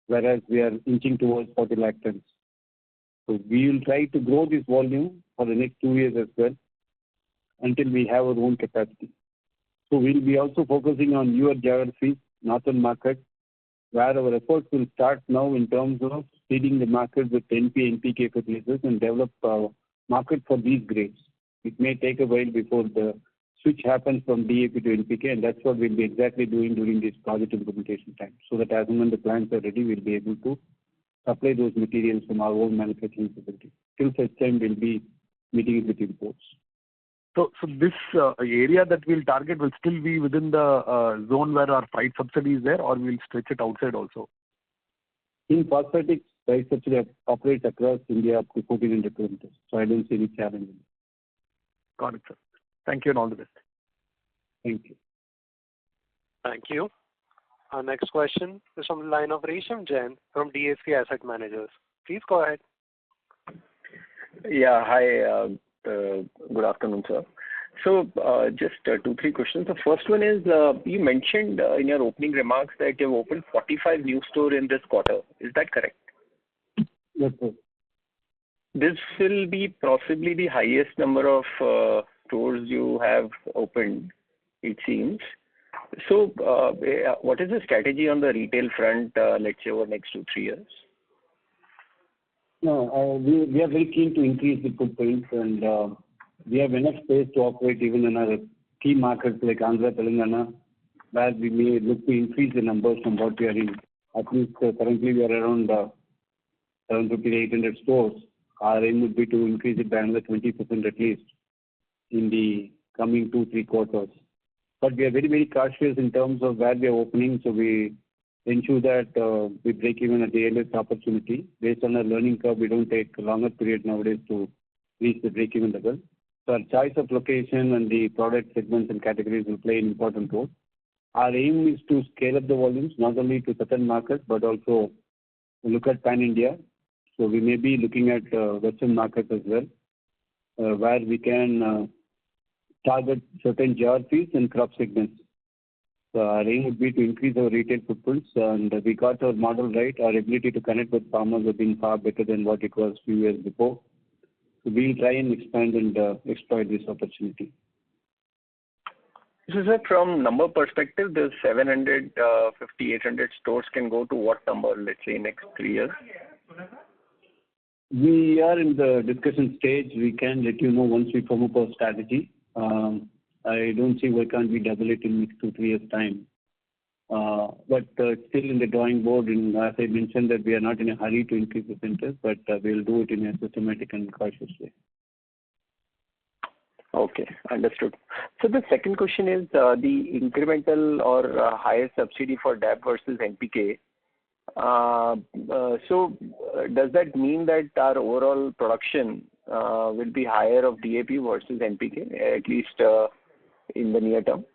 whereas we are inching towards 40 lakh tons. So we will try to grow this volume for the next 2 years as well, until we have our own capacity. So we'll be also focusing on newer geographies, northern market, where our efforts will start now in terms of seeding the market with NP, NPK fertilizers and develop a market for these grades. It may take a while before the switch happens from DAP to NPK, and that's what we'll be exactly doing during this project implementation time, so that as and when the plants are ready, we'll be able to supply those materials from our own manufacturing facility. Till such time, we'll be meeting it with imports. So this area that we'll target will still be within the zone where our price subsidy is there, or we'll stretch it outside also? In phosphatics, price subsidy operates across India up to 1,400 kilometers. So I don't see any challenge. Got it, sir. Thank you and all the best. Thank you. Thank you. Our next question is from the line of Resham Jain from DSP Asset Managers. Please go ahead. Yeah, hi. Good afternoon, sir. So just 2-3 questions. The first one is, you mentioned in your opening remarks that you've opened 45 new stores in this quarter. Is that correct? Yes, sir. This will be possibly the highest number of stores you have opened, it seems. So what is the strategy on the retail front, let's say, over the next 2-3 years? No, we are very keen to increase the footprint, and we have enough space to operate even in our key markets like Andhra, Telangana, where we may look to increase the numbers from what we are in. At least currently we are around 750 to 800 stores. Our aim would be to increase it by another 20% at least in the coming 2-3 quarters. But we are very, very cautious in terms of where we are opening, so we ensure that we break even at the earliest opportunity. Based on our learning curve, we don't take a longer period nowadays to reach the break-even level. So our choice of location and the product segments and categories will play an important role. Our aim is to scale up the volumes, not only to certain markets, but also look at pan-India. So we may be looking at Western markets as well, where we can target certain geographies and crop segments. So our aim would be to increase our retail footprints, and we got our model right. Our ability to connect with farmers has been far better than what it was a few years before. So we'll try and expand and exploit this opportunity. So, sir, from number perspective, the 750, 800 stores can go to what number, let's say, next 3 years? We are in the discussion stage. We can let you know once we form up our strategy. I don't see why can't we double it in next 2-3 years' time. But still in the drawing board, and as I mentioned that we are not in a hurry to increase the centers, but we'll do it in a systematic and cautious way. Okay, understood. So the second question is the incremental or higher subsidy for DAP versus NPK. So does that mean that our overall production will be higher of DAP versus NPK, at least in the near term?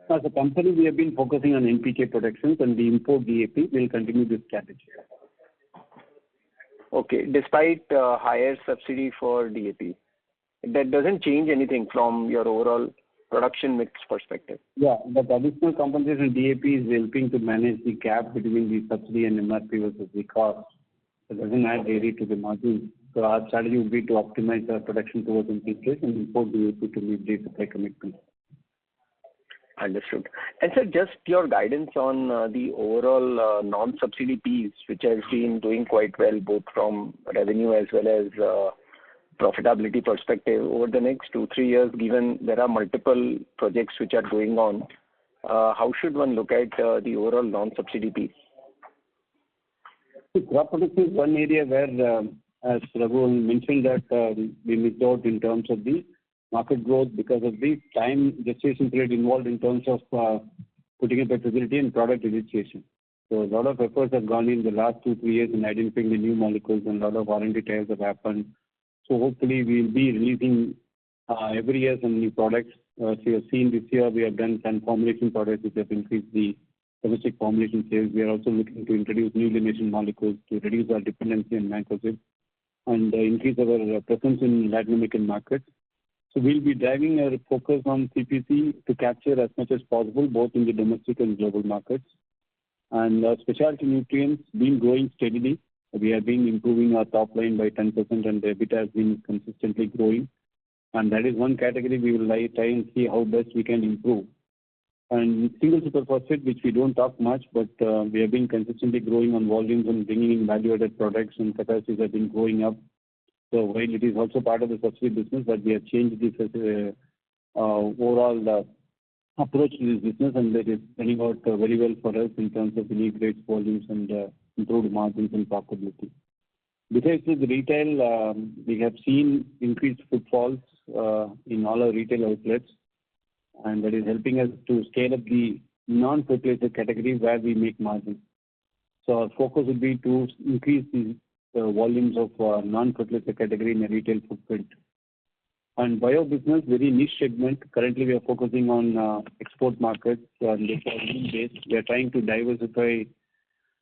As a company, we have been focusing on NPK productions, and the import DAP will continue this strategy. Okay, despite higher subsidy for DAP, that doesn't change anything from your overall production mix perspective. Yeah, but additional compensation DAP is helping to manage the gap between the subsidy and MRP versus the cost. It doesn't add really to the margin. So our strategy would be to optimize our production towards NPK and import DAP to meet the supply commitment. Understood. And sir, just your guidance on the overall non-subsidy piece, which has been doing quite well, both from revenue as well as profitability perspective over the next 2-3 years, given there are multiple projects which are going on. How should one look at the overall non-subsidy piece? So crop protection is one area where, as Raghu mentioned, that we missed out in terms of the market growth because of the time gestation period involved in terms of putting up a facility and product registration. So a lot of efforts have gone in the last 2-3 years in identifying the new molecules, and a lot of R&D trials have happened. So hopefully we will be releasing every year some new products. So you have seen this year we have done some formulation products which have increased the domestic formulation sales. We are also looking to introduce new elimination molecules to reduce our dependency on mancozeb and increase our presence in Latin American markets. So we'll be driving our focus on CPC to capture as much as possible, both in the domestic and global markets. And specialty nutrients been growing steadily. We have been improving our top line by 10%, and the EBITDA has been consistently growing. And that is one category we will try and see how best we can improve. And single superphosphate, which we don't talk much, but we have been consistently growing on volumes and bringing in value-added products, and capacities have been growing up. So while it is also part of the subsidy business, but we have changed this overall approach to this business, and that is turning out very well for us in terms of unique rates, volumes, and improved margins and profitability. Besides the retail, we have seen increased footfalls in all our retail outlets, and that is helping us to scale up the non-fertilizer category where we make margins. So our focus would be to increase the volumes of non-fertilizer category in a retail footprint. And bio business, very niche segment. Currently, we are focusing on export markets and based. We are trying to diversify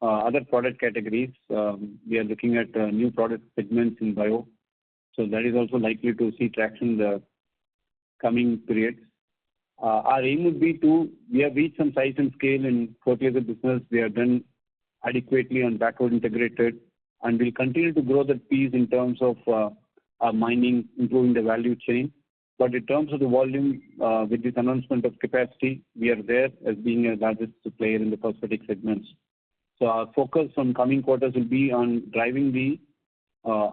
other product categories. We are looking at new product segments in bio. So that is also likely to see traction in the coming periods. Our aim would be we have reached some size and scale in fertilizer business. We have done adequately on backward integrated, and we'll continue to grow that piece in terms of our mining, improving the value chain. But in terms of the volume, with this announcement of capacity, we are there as being a largest player in the phosphatic segments. So our focus on coming quarters will be on driving the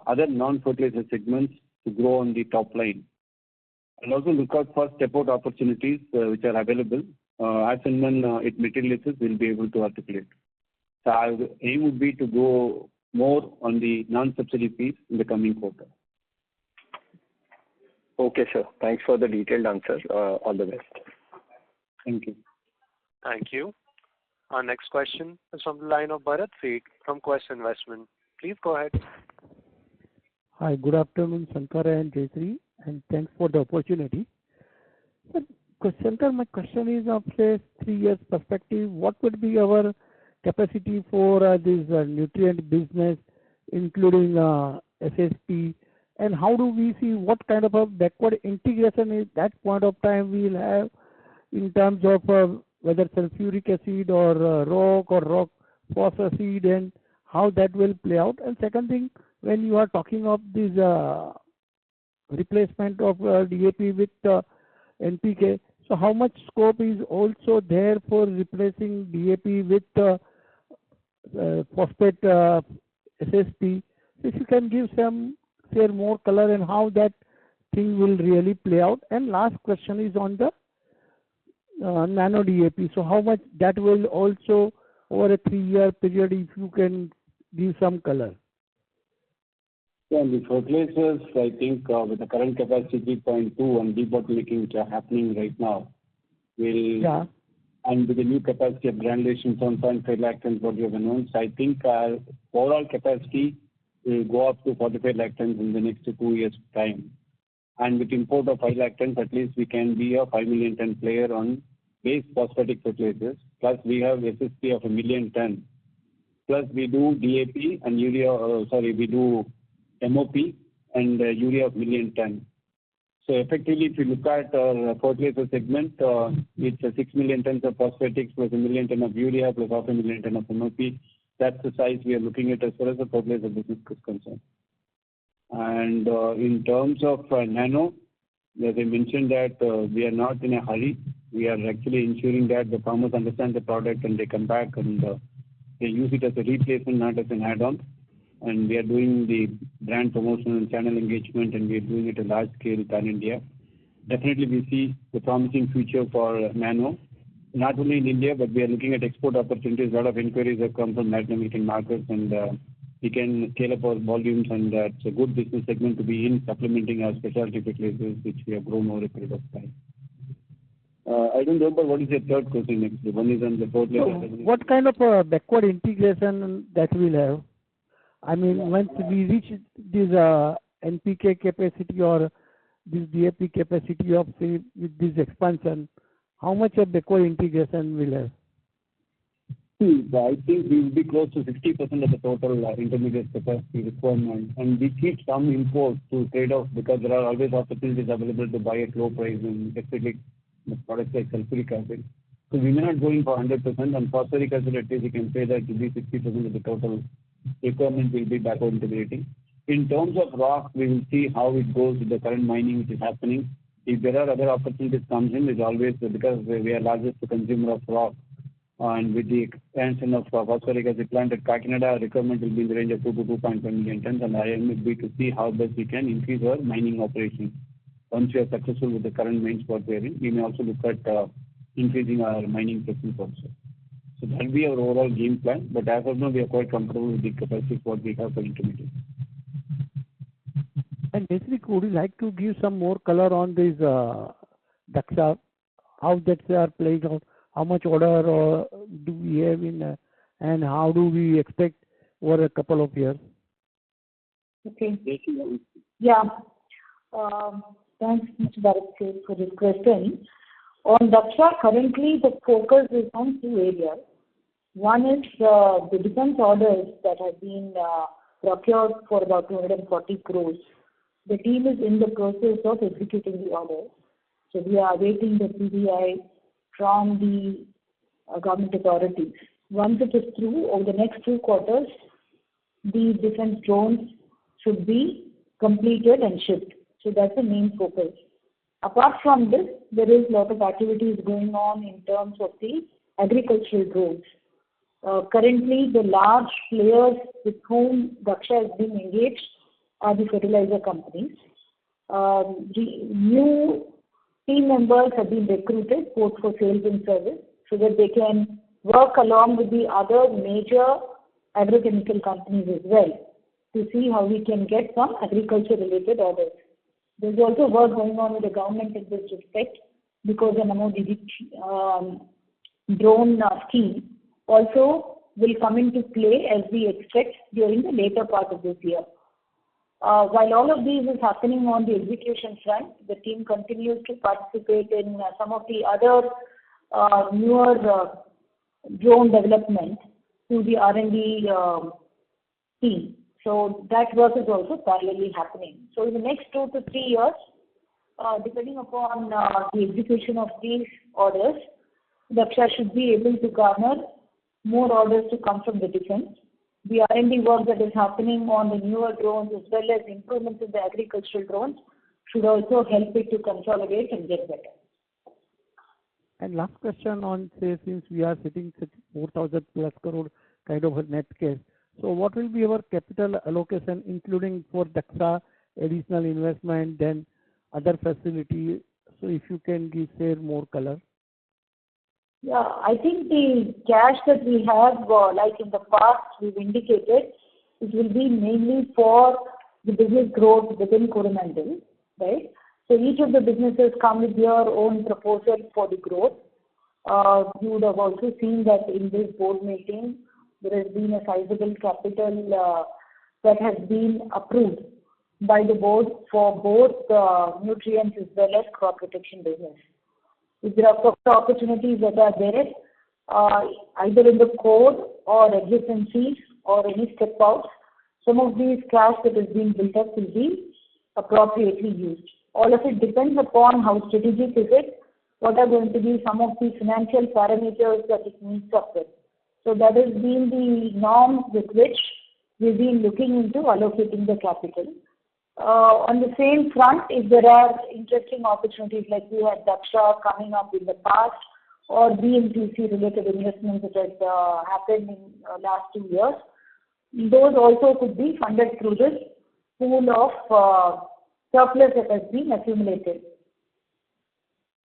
other non-fertilizer segments to grow on the top line. And also look out for step-out opportunities which are available. As and when it materializes, we'll be able to articulate. So our aim would be to go more on the non-subsidy piece in the coming quarter. Okay, sir. Thanks for the detailed answer. All the best. Thank you. Thank you. Our next question is from the line of Bharat Seth from Quest Investment. Please go ahead. Hi, good afternoon, Shankar and Jayashree, and thanks for the opportunity. Shankar, my question is of say 3 years perspective, what would be our capacity for this nutrient business, including SSP, and how do we see what kind of a backward integration at that point of time we will have in terms of whether sulfuric acid or rock or rock phosphorus acid, and how that will play out. And second thing, when you are talking of this replacement of DAP with NPK, so how much scope is also there for replacing DAP with phosphate SSP? If you can give share more color and how that thing will really play out. And last question is on the nano DAP. So how much that will also over a 3-year period, if you can give some color. So, Bharat, thank you for your question. So, as I mentioned, we are focusing on Yeah, and the fertilizers, I think with the current capacity 3.2 and debottlenecking which are happening right now, will and with the new capacity of granulation 7.5 lakh tons what you have announced, I think our overall capacity will go up to 45 lakh tons in the next 2 years' time. And with import of 5 lakh tons, at least we can be a 5 million ton player on base phosphatic fertilizers. Plus we have SSP of 1 million ton. Plus we do DAP and urea, we do MOP and urea of 1 million ton. So effectively, if you look at our fertilizer segment, it's 6 million tons of phosphatics plus 1 million ton of urea plus 500,000 ton of MOP. That's the size we are looking at as far as the fertilizer business is concerned. And in terms of nano, as I mentioned that we are not in a hurry. We are actually ensuring that the farmers understand the product and they come back and they use it as a replacement, not as an add-on. And we are doing the brand promotion and channel engagement, and we are doing it at large scale pan India. Definitely, we see the promising future for nano, not only in India, but we are looking at export opportunities. A lot of inquiries have come from Latin American markets, and we can scale up our volumes, and it's a good business segment to be in, supplementing our specialty fertilizers, which we have grown over a period of time. I don't remember what is your third question actually. One is on the fertilizer. So what kind of backward integration that will have? I mean, once we reach this NPK capacity or this DAP capacity of, say, with this expansion, how much of backward integration will have? I think we will be close to 60% of the total intermediate capacity requirement, and we keep some imports to trade off because there are always opportunities available to buy at low price, and especially products like sulfuric acid. So we may not go in for 100%, and phosphoric acid, at least you can say that it will be 60% of the total requirement will be backward integrating. In terms of rock, we will see how it goes with the current mining which is happening. If there are other opportunities comes in, it's always because we are largest consumer of rock. And with the expansion of phosphoric acid plant at Kakinada, requirement will be in the range of 2 to 2.5 million tons, and our aim will be to see how best we can increase our mining operations. Once we are successful with the current mines what we are in, we may also look at increasing our mining presence also. So that will be our overall game plan, but as of now, we are quite comfortable with the capacities what we have for intermediate. And basically, would you like to give some more color on this Daksha, how that are playing out, how much order do we have in, and how do we expect over a couple of years? Okay. Yeah. Thanks, Mr. Bharat, for this question. On Daksha, currently the focus is on 2 areas. One is the defense orders that have been procured for about 240 crores. The team is in the process of executing the orders. So we are awaiting the PDI from the government authorities. Once it is through, over the next 2 quarters, the defense drones should be completed and shipped. So that's the main focus. Apart from this, there is a lot of activities going on in terms of the agricultural drones. Currently, the large players with whom Daksha has been engaged are the fertilizer companies. The new team members have been recruited both for sales and service so that they can work along with the other major agrochemical companies as well to see how we can get some agriculture-related orders. There's also work going on with the government in this respect because the drone scheme also will come into play as we expect during the later part of this year. While all of these is happening on the execution front, the team continues to participate in some of the other newer drone development through the R&D team. So that work is also parallelly happening. So in the next 2 to 3 years, depending upon the execution of these orders, Daksha should be able to garner more orders to come from the defense. The R&D work that is happening on the newer drones as well as improvements in the agricultural drones should also help it to consolidate and get better. And last question on, say, since we are sitting 4,000 plus crore kind of a net cash, so what will be our capital allocation, including for Daksha, additional investment, then other facility? So if you can share more color. Yeah, I think the cash that we have, like in the past, we've indicated, it will be mainly for the business growth within Coromandel, right? So each of the businesses come with their own proposal for the growth. You would have also seen that in this board meeting, there has been a sizable capital that has been approved by the board for both nutrients as well as crop protection business. If there are opportunities that are there, either in the code or adjacencies or any step outs, some of these cash that is being built up will be appropriately used. All of it depends upon how strategic is it, what are going to be some of the financial parameters that it meets up with. So that has been the norm with which we've been looking into allocating the capital. On the same front, if there are interesting opportunities like we had Daksha coming up in the past or BMTC related investments that has happened in last 2 years, those also could be funded through this pool of surplus that has been accumulated.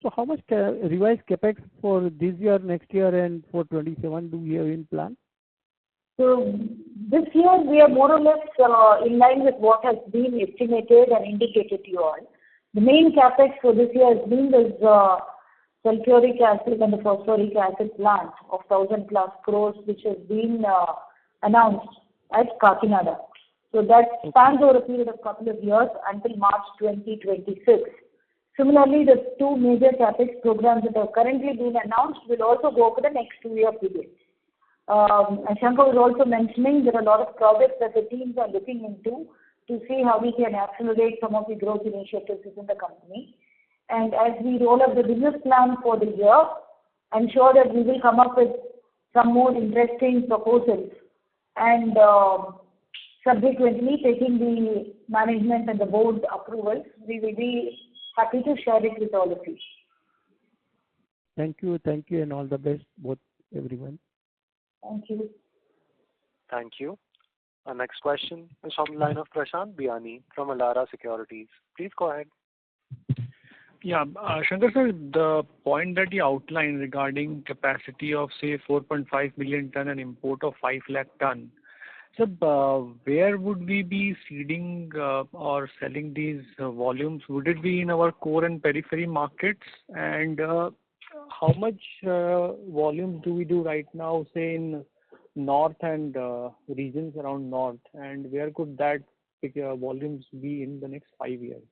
So how much revised capex for this year, next year, and for 27 do we have in plan? So this year we are more or less in line with what has been estimated and indicated to you all. The main capex for this year has been this sulfuric acid and the phosphoric acid plant of 1,000+ crores, which has been announced at Kakinada. So that spans over a period of couple of years until March 2026. Similarly, the two major capex programs that have currently been announced will also go for the next 2-year period. As Shankar was also mentioning, there are a lot of projects that the teams are looking into to see how we can accelerate some of the growth initiatives within the company. And as we roll up the business plan for the year, I'm sure that we will come up with some more interesting proposals and subsequently taking the management and the board approvals, we will be happy to share it with all of you. Thank you, and all the best, both everyone. Thank you. Thank you. Our next question is from the line of Prashant Biyani from Elara Securities. Please go ahead. Yeah, Shankar sir, the point that you outlined regarding capacity of say 4.5 million ton and import of 5 lakh ton. So where would we be seeding or selling these volumes? Would it be in our core and periphery markets? And how much volumes do we do right now, say in north and regions around north? And where could that volumes be in the next 5 years?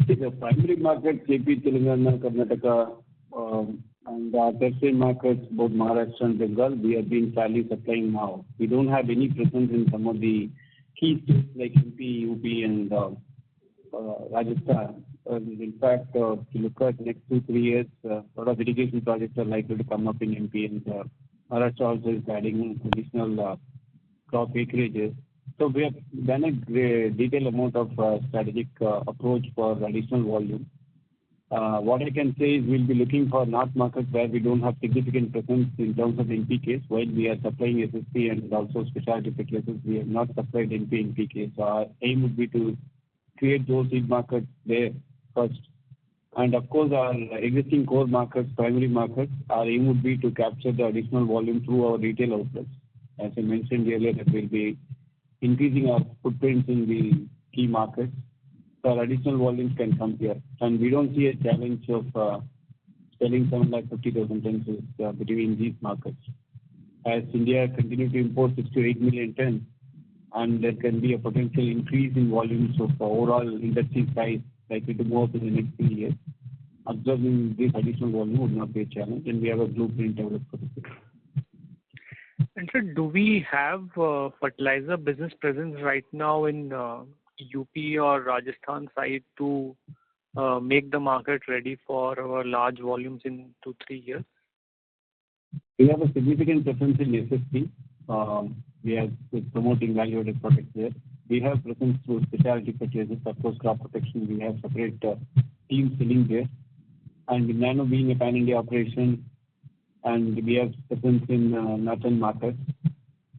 The primary market, KP, Telangana, Karnataka, and the tertiary markets, both Maharashtra and Bengal, we have been fairly supplying now. We don't have any presence in some of the key states like MP, UP, and Rajasthan. In fact, if you look at next 2-3 years, a lot of irrigation projects are likely to come up in MP, and Maharashtra also is adding additional crop acreages. So we have done a detailed amount of strategic approach for additional volume. What I can say is we'll be looking for north markets where we don't have significant presence in terms of NPKs. While we are supplying SSP and also specialty fertilizers, we have not supplied NPK. So our aim would be to create those seed markets there first. And of course, our existing core markets, primary markets, our aim would be to capture the additional volume through our retail outlets. As I mentioned earlier, that we'll be increasing our footprints in the key markets. So our additional volumes can come here. And we don't see a challenge of selling 750,000 tons between these markets. As India continues to import 6 to 8 million tons, and there can be a potential increase in volumes of overall industry size likely to go up in the next 3 years. Observing this additional volume would not be a challenge, and we have a blueprint developed for this. And sir, do we have fertilizer business presence right now in UP or Rajasthan side to make the market ready for our large volumes in 2-3 years? We have a significant presence in SSP. We are promoting value-added products there. We have presence through specialty fertilizers, of course, crop protection. We have separate teams selling there. And with Nano being a pan-India operation, and we have presence in northern markets.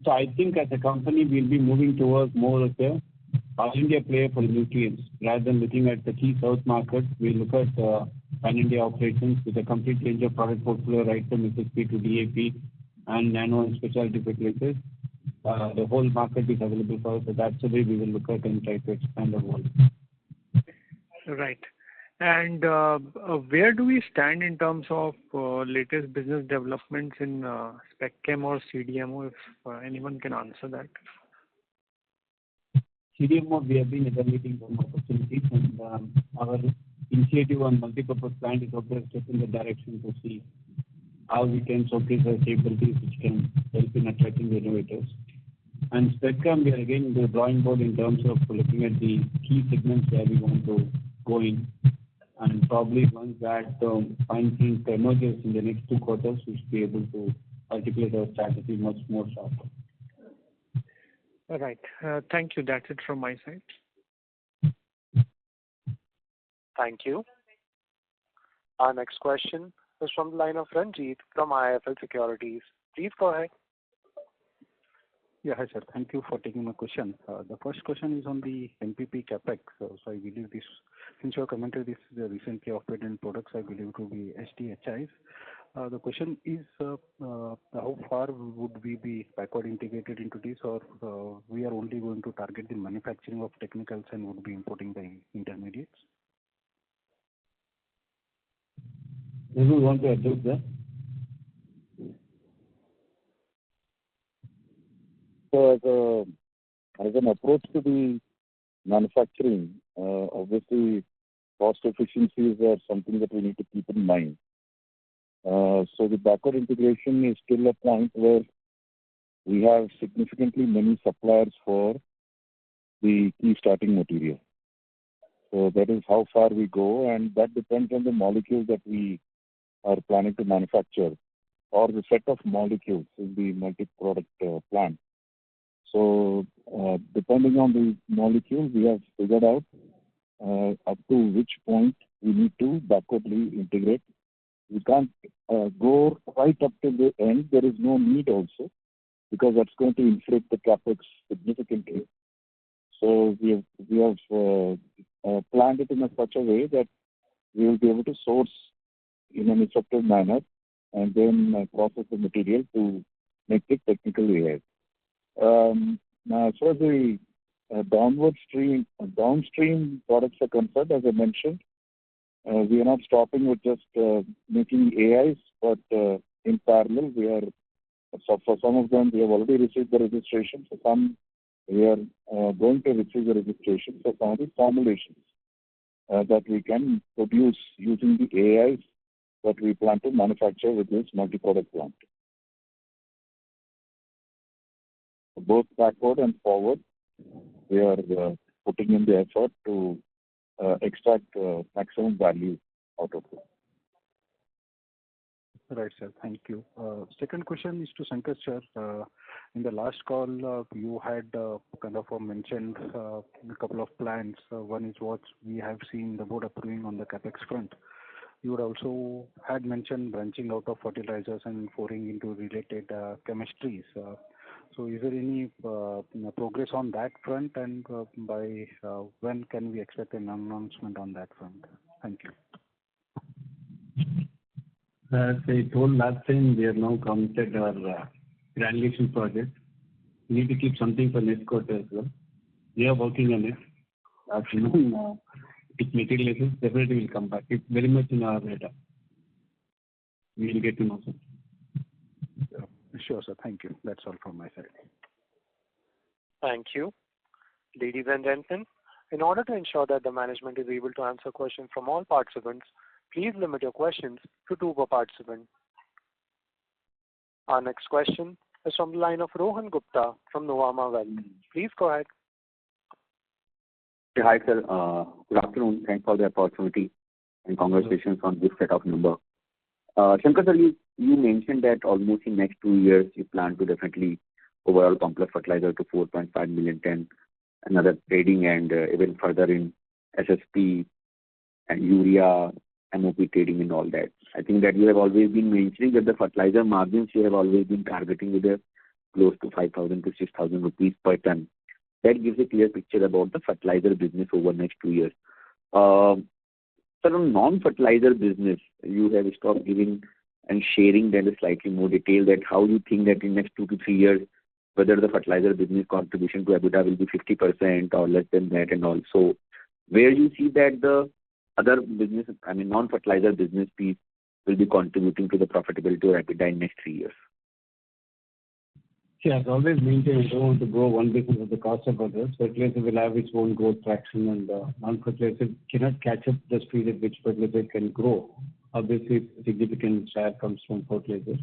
So I think as a company, we'll be moving towards more of a pan-India player for nutrients. Rather than looking at the key south markets, we look at pan-India operations with a complete range of product portfolio right from SSP to DAP and Nano and specialty fertilizers. the whole market is available for us. So that's the way we will look at and try to expand our volume. Right. And where do we stand in terms of latest business developments in Spec Chem or CDMO, if anyone can answer that? CDMO, we have been evaluating some opportunities, and our initiative on multipurpose plant is also a step in the direction to see how we can showcase our capabilities which can help in attracting the innovators. And Spec Chem, we are again in the drawing board in terms of looking at the key segments where we want to go in. And probably once that fine print emerges in the next 2 quarters, we should be able to articulate our strategy much more sharper. All right. Thank you. That's it from my side. Thank you. Our next question is from the line of Ranjit from IIFL Securities. Please go ahead. Yeah, hi sir. Thank you for taking my question. The first question is on the MPP capex. So I believe this, since you have commented this is the recently operated products, I believe it will be SDHIs. The question is, how far would we be backward integrated into this, or we are only going to target the manufacturing of technicals and would be importing the intermediates? Do you want to address that? So as an approach to the manufacturing, obviously cost efficiencies are something that we need to keep in mind. So the backward integration is still a point where we have significantly many suppliers for the key starting material. So that is how far we go, and that depends on the molecule that we are planning to manufacture or the set of molecules in the multi-product plant. So depending on the molecule, we have figured out up to which point we need to backwardly integrate. We can't go right up to the end. There is no need also, because that's going to inflate the capex significantly. So we have planned it in such a way that we will be able to source in an effective manner and then process the material to make it technically AI. Now, as far as the downstream products are concerned, as I mentioned, we are not stopping with just making AIs, but in parallel, we are, for some of them, we have already received the registration. For some, we are going to receive the registration for some of the formulations that we can produce using the AIs that we plan to manufacture with this multi-product plant. Both backward and forward, we are putting in the effort to extract maximum value out of it. Right, sir. Thank you. Second question is to Shankar sir. In the last call, you had kind of mentioned a couple of plans. One is what we have seen the board approving on the capex front. You would also had mentioned branching out of fertilizers and pouring into related chemistries. So is there any progress on that front, and by when can we expect an announcement on that front? Thank you. As I told last time, we have now committed our granulation project. We need to keep something for next quarter as well. We are working on it. As you know, it materializes, definitely will come back. It's very much in our radar. We will get to know something. Sure, sir. Thank you. That's all from my side. Thank you. Ladies and gentlemen, in order to ensure that the management is able to answer questions from all participants, please limit your questions to 2 per participant. Our next question is from the line of Rohan Gupta from Nuvama Wealth. Please go ahead. Hi, sir. Good afternoon. Thanks for the opportunity and congratulations on this set of numbers. Shankar sir, you mentioned that almost in next 2 years, you plan to definitely overall complex fertilizer to 4.5 million ton, another trading and even further in SSP and urea, MOP trading and all that. I think that you have always been mentioning that the fertilizer margins you have always been targeting with a close to 5,000 to 6,000 rupees per ton. That gives a clear picture about the fertilizer business over next 2 years. Sir, on non-fertilizer business, you have stopped giving and sharing that slightly more detail that how you think that in next 2 to 3 years whether the fertilizer business contribution to EBITDA will be 50% or less than that, and also where you see that the other business, I mean, non-fertilizer business piece will be contributing to the profitability or EBITDA in next 3 years? See, as always maintained, we don't want to grow one business at the cost of others. Fertilizer will have its own growth traction, and non-fertilizer cannot catch up the speed at which fertilizer can grow. Obviously, significant share comes from fertilizer.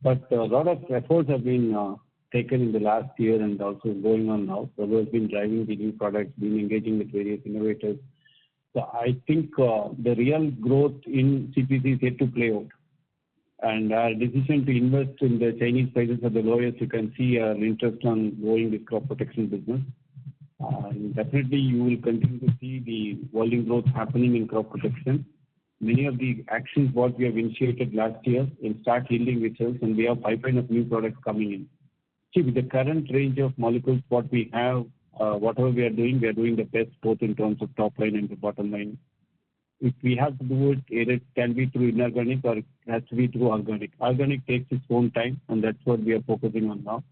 But a lot of efforts have been taken in the last year and also going on now. Prabhu has been driving the new products, been engaging with various innovators. So I think the real growth in CPC is yet to play out. And our decision to invest in the Chinese prices at the lowest, you can see our interest on growing this crop protection business. Definitely, you will continue to see the volume growth happening in crop protection. Many of the actions what we have initiated last year will start yielding results, and we have a pipeline of new products coming in. See, with the current range of molecules what we have, whatever we are doing the best both in terms of top line and the bottom line. If we have to do it, it can be through inorganic or it has to be through organic. Organic takes its own time, and that's what we are focusing on now.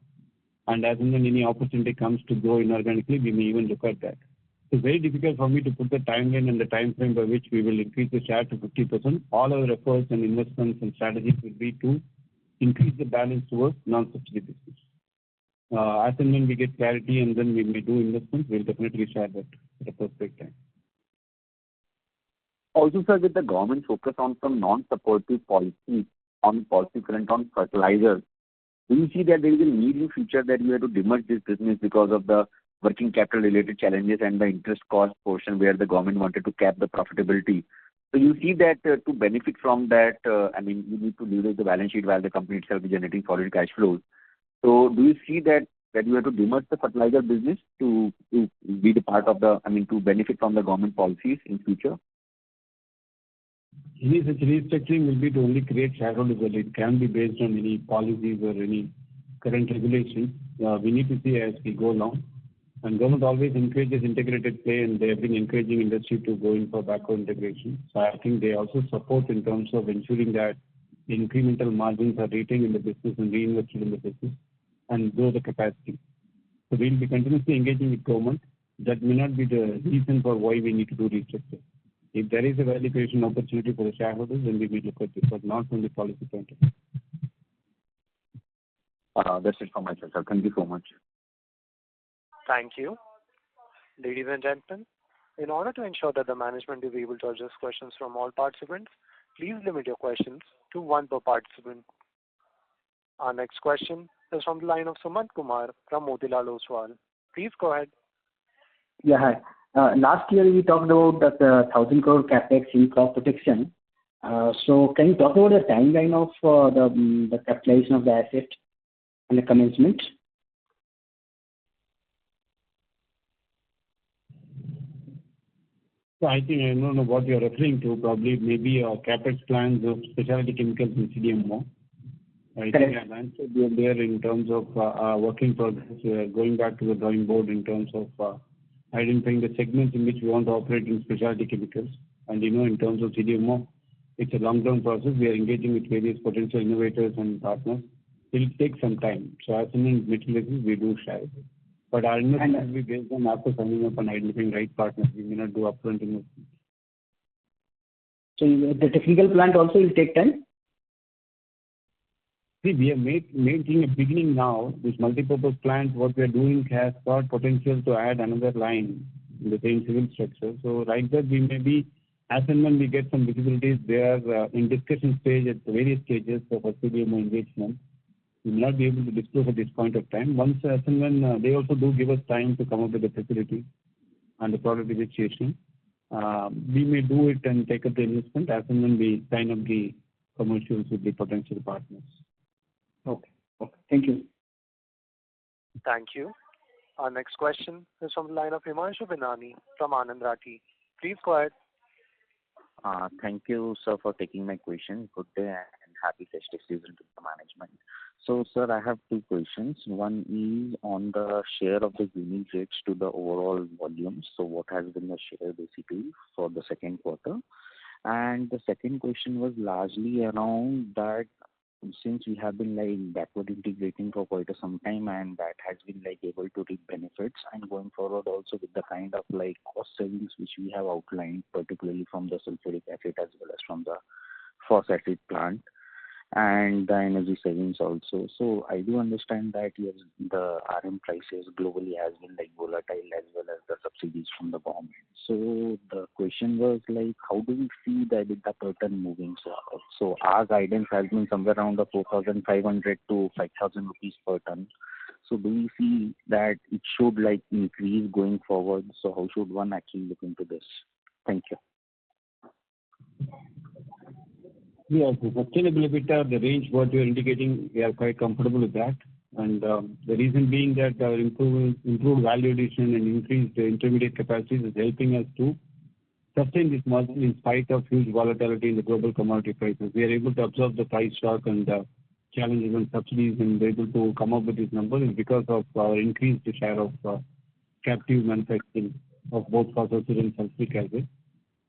And as and when any opportunity comes to grow inorganically, we may even look at that. It's very difficult for me to put the timeline and the time frame by which we will increase the share to 50%. All our efforts and investments and strategies will be to increase the balance towards non-subsidy business. As and when we get clarity and then we may do investments, we'll definitely share that at a perfect time. Also, sir, with the government focus on some non-supportive policy on policy front on fertilizers, do you see that there is a need in future that you have to demerge this business because of the working capital related challenges and the interest cost portion where the government wanted to cap the profitability? So you see that to benefit from that, I mean, you need to leverage the balance sheet while the company itself is generating solid cash flows. So do you see that you have to demerge the fertilizer business to be the part of the, I mean, to benefit from the government policies in future? Any such restructuring will be to only create shareholders value. It can be based on any policies or any current regulations. We need to see as we go along. And government always encourages integrated play, and they have been encouraging industry to go in for backward integration. So I think they also support in terms of ensuring that the incremental margins are retained in the business and reinvested in the business and grow the capacity. So we'll be continuously engaging with government. That may not be the reason for why we need to do restructuring. If there is a value creation opportunity for the shareholders, then we will look at it, but not from the policy point of view. That's it from my side, sir. Thank you so much. Thank you. Ladies and gentlemen, in order to ensure that the management is able to address questions from all participants, please limit your questions to one per participant. Our next question is from the line of Sumant Kumar from Motilal Oswal. Please go ahead. Yeah, hi. Last year we talked about that 1,000 crore capex in crop protection. So can you talk about the timeline of the capitalization of the asset and the commencement? So I think I don't know what you're referring to. Probably maybe capex plans of specialty chemicals in CDMO. I think I've answered you there in terms of working progress. Going back to the drawing board in terms of identifying the segments in which we want to operate in specialty chemicals. And in terms of CDMO, it's a long-term process. We are engaging with various potential innovators and partners. It will take some time. So as soon as materializes, we do share it. But our investment will be based on after summing up and identifying right partners. We may not do upfront investment. So the technical plant also will take time? See, we are making a beginning now. This multipurpose plant, what we are doing has got potential to add another line in the same civil structure. So like that, we may be, as and when we get some visibilities, they are in discussion stage at various stages of CDMO engagement. We will not be able to disclose at this point of time. Once, as and when they also do give us time to come up with the facility and the product registration, we may do it and take up the investment as and when we sign up the commercials with the potential partners. Okay. Thank you. Thank you. Our next question is from the line of Himanshu Binani from Anand Rathi. Please go ahead. Thank you, sir, for taking my question. Good day and happy festive season to the management. So, sir, I have two questions. One is on the share of the unique rates to the overall volume. So, what has been the share basically for the second quarter? And the second question was largely around that since we have been like backward integrating for quite some time, and that has been like able to reap benefits, and going forward also with the kind of like cost savings which we have outlined, particularly from the sulfuric acid as well as from the phosphate plant, and the energy savings also. So I do understand that yes, the RM prices globally has been like volatile as well as the subsidies from the government. So the question was like, how do we see the EBITDA pattern moving? So our guidance has been somewhere around the 4,500 to 5,000 rupees per ton. So do we see that it should like increase going forward? So how should one actually look into this? Thank you. Yeah, the sustainable EBITDA, the range what you are indicating, we are quite comfortable with that. And the reason being that our improved value addition and increased intermediate capacities is helping us to sustain this margin in spite of huge volatility in the global commodity prices. We are able to absorb the price shock and challenges and subsidies and able to come up with this number is because of our increased share of captive manufacturing of both phosphate and sulfuric acid.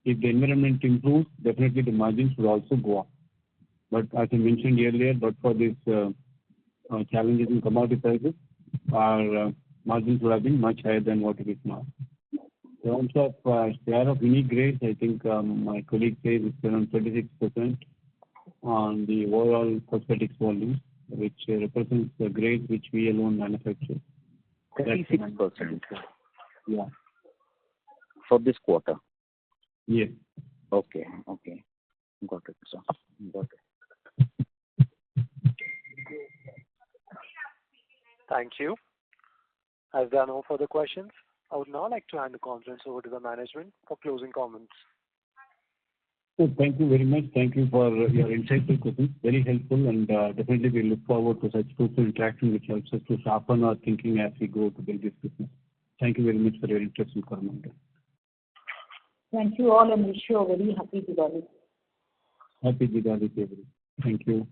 If the environment improves, definitely the margins will also go up. But as I mentioned earlier, but for this challenges in commodity prices, our margins would have been much higher than what it is now. In terms of share of unique grades, I think my colleague says it's around 26% on the overall cosmetics volume, which represents the grades which we alone manufacture. 36%. Yeah. For this quarter. Yes. Okay. Got it, sir. Got it. Thank you. As there are no further questions, I would now like to hand the conference over to the management for closing comments. So thank you very much. Thank you for your insightful questions. Very helpful, and definitely we look forward to such fruitful interaction which helps us to sharpen our thinking as we go to build this business. Thank you very much for your interest in Coromandel. Thank you all and wish you a very happy Diwali. Happy Diwali to everyone. Thank you.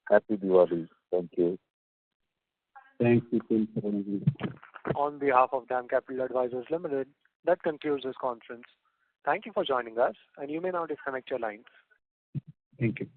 Happy Diwali. Thank you. Thanks, Nitin, for arranging this. On behalf of DAM Capital Advisors Limited, that concludes this conference. Thank you for joining us, and you may now disconnect your lines. Thank you.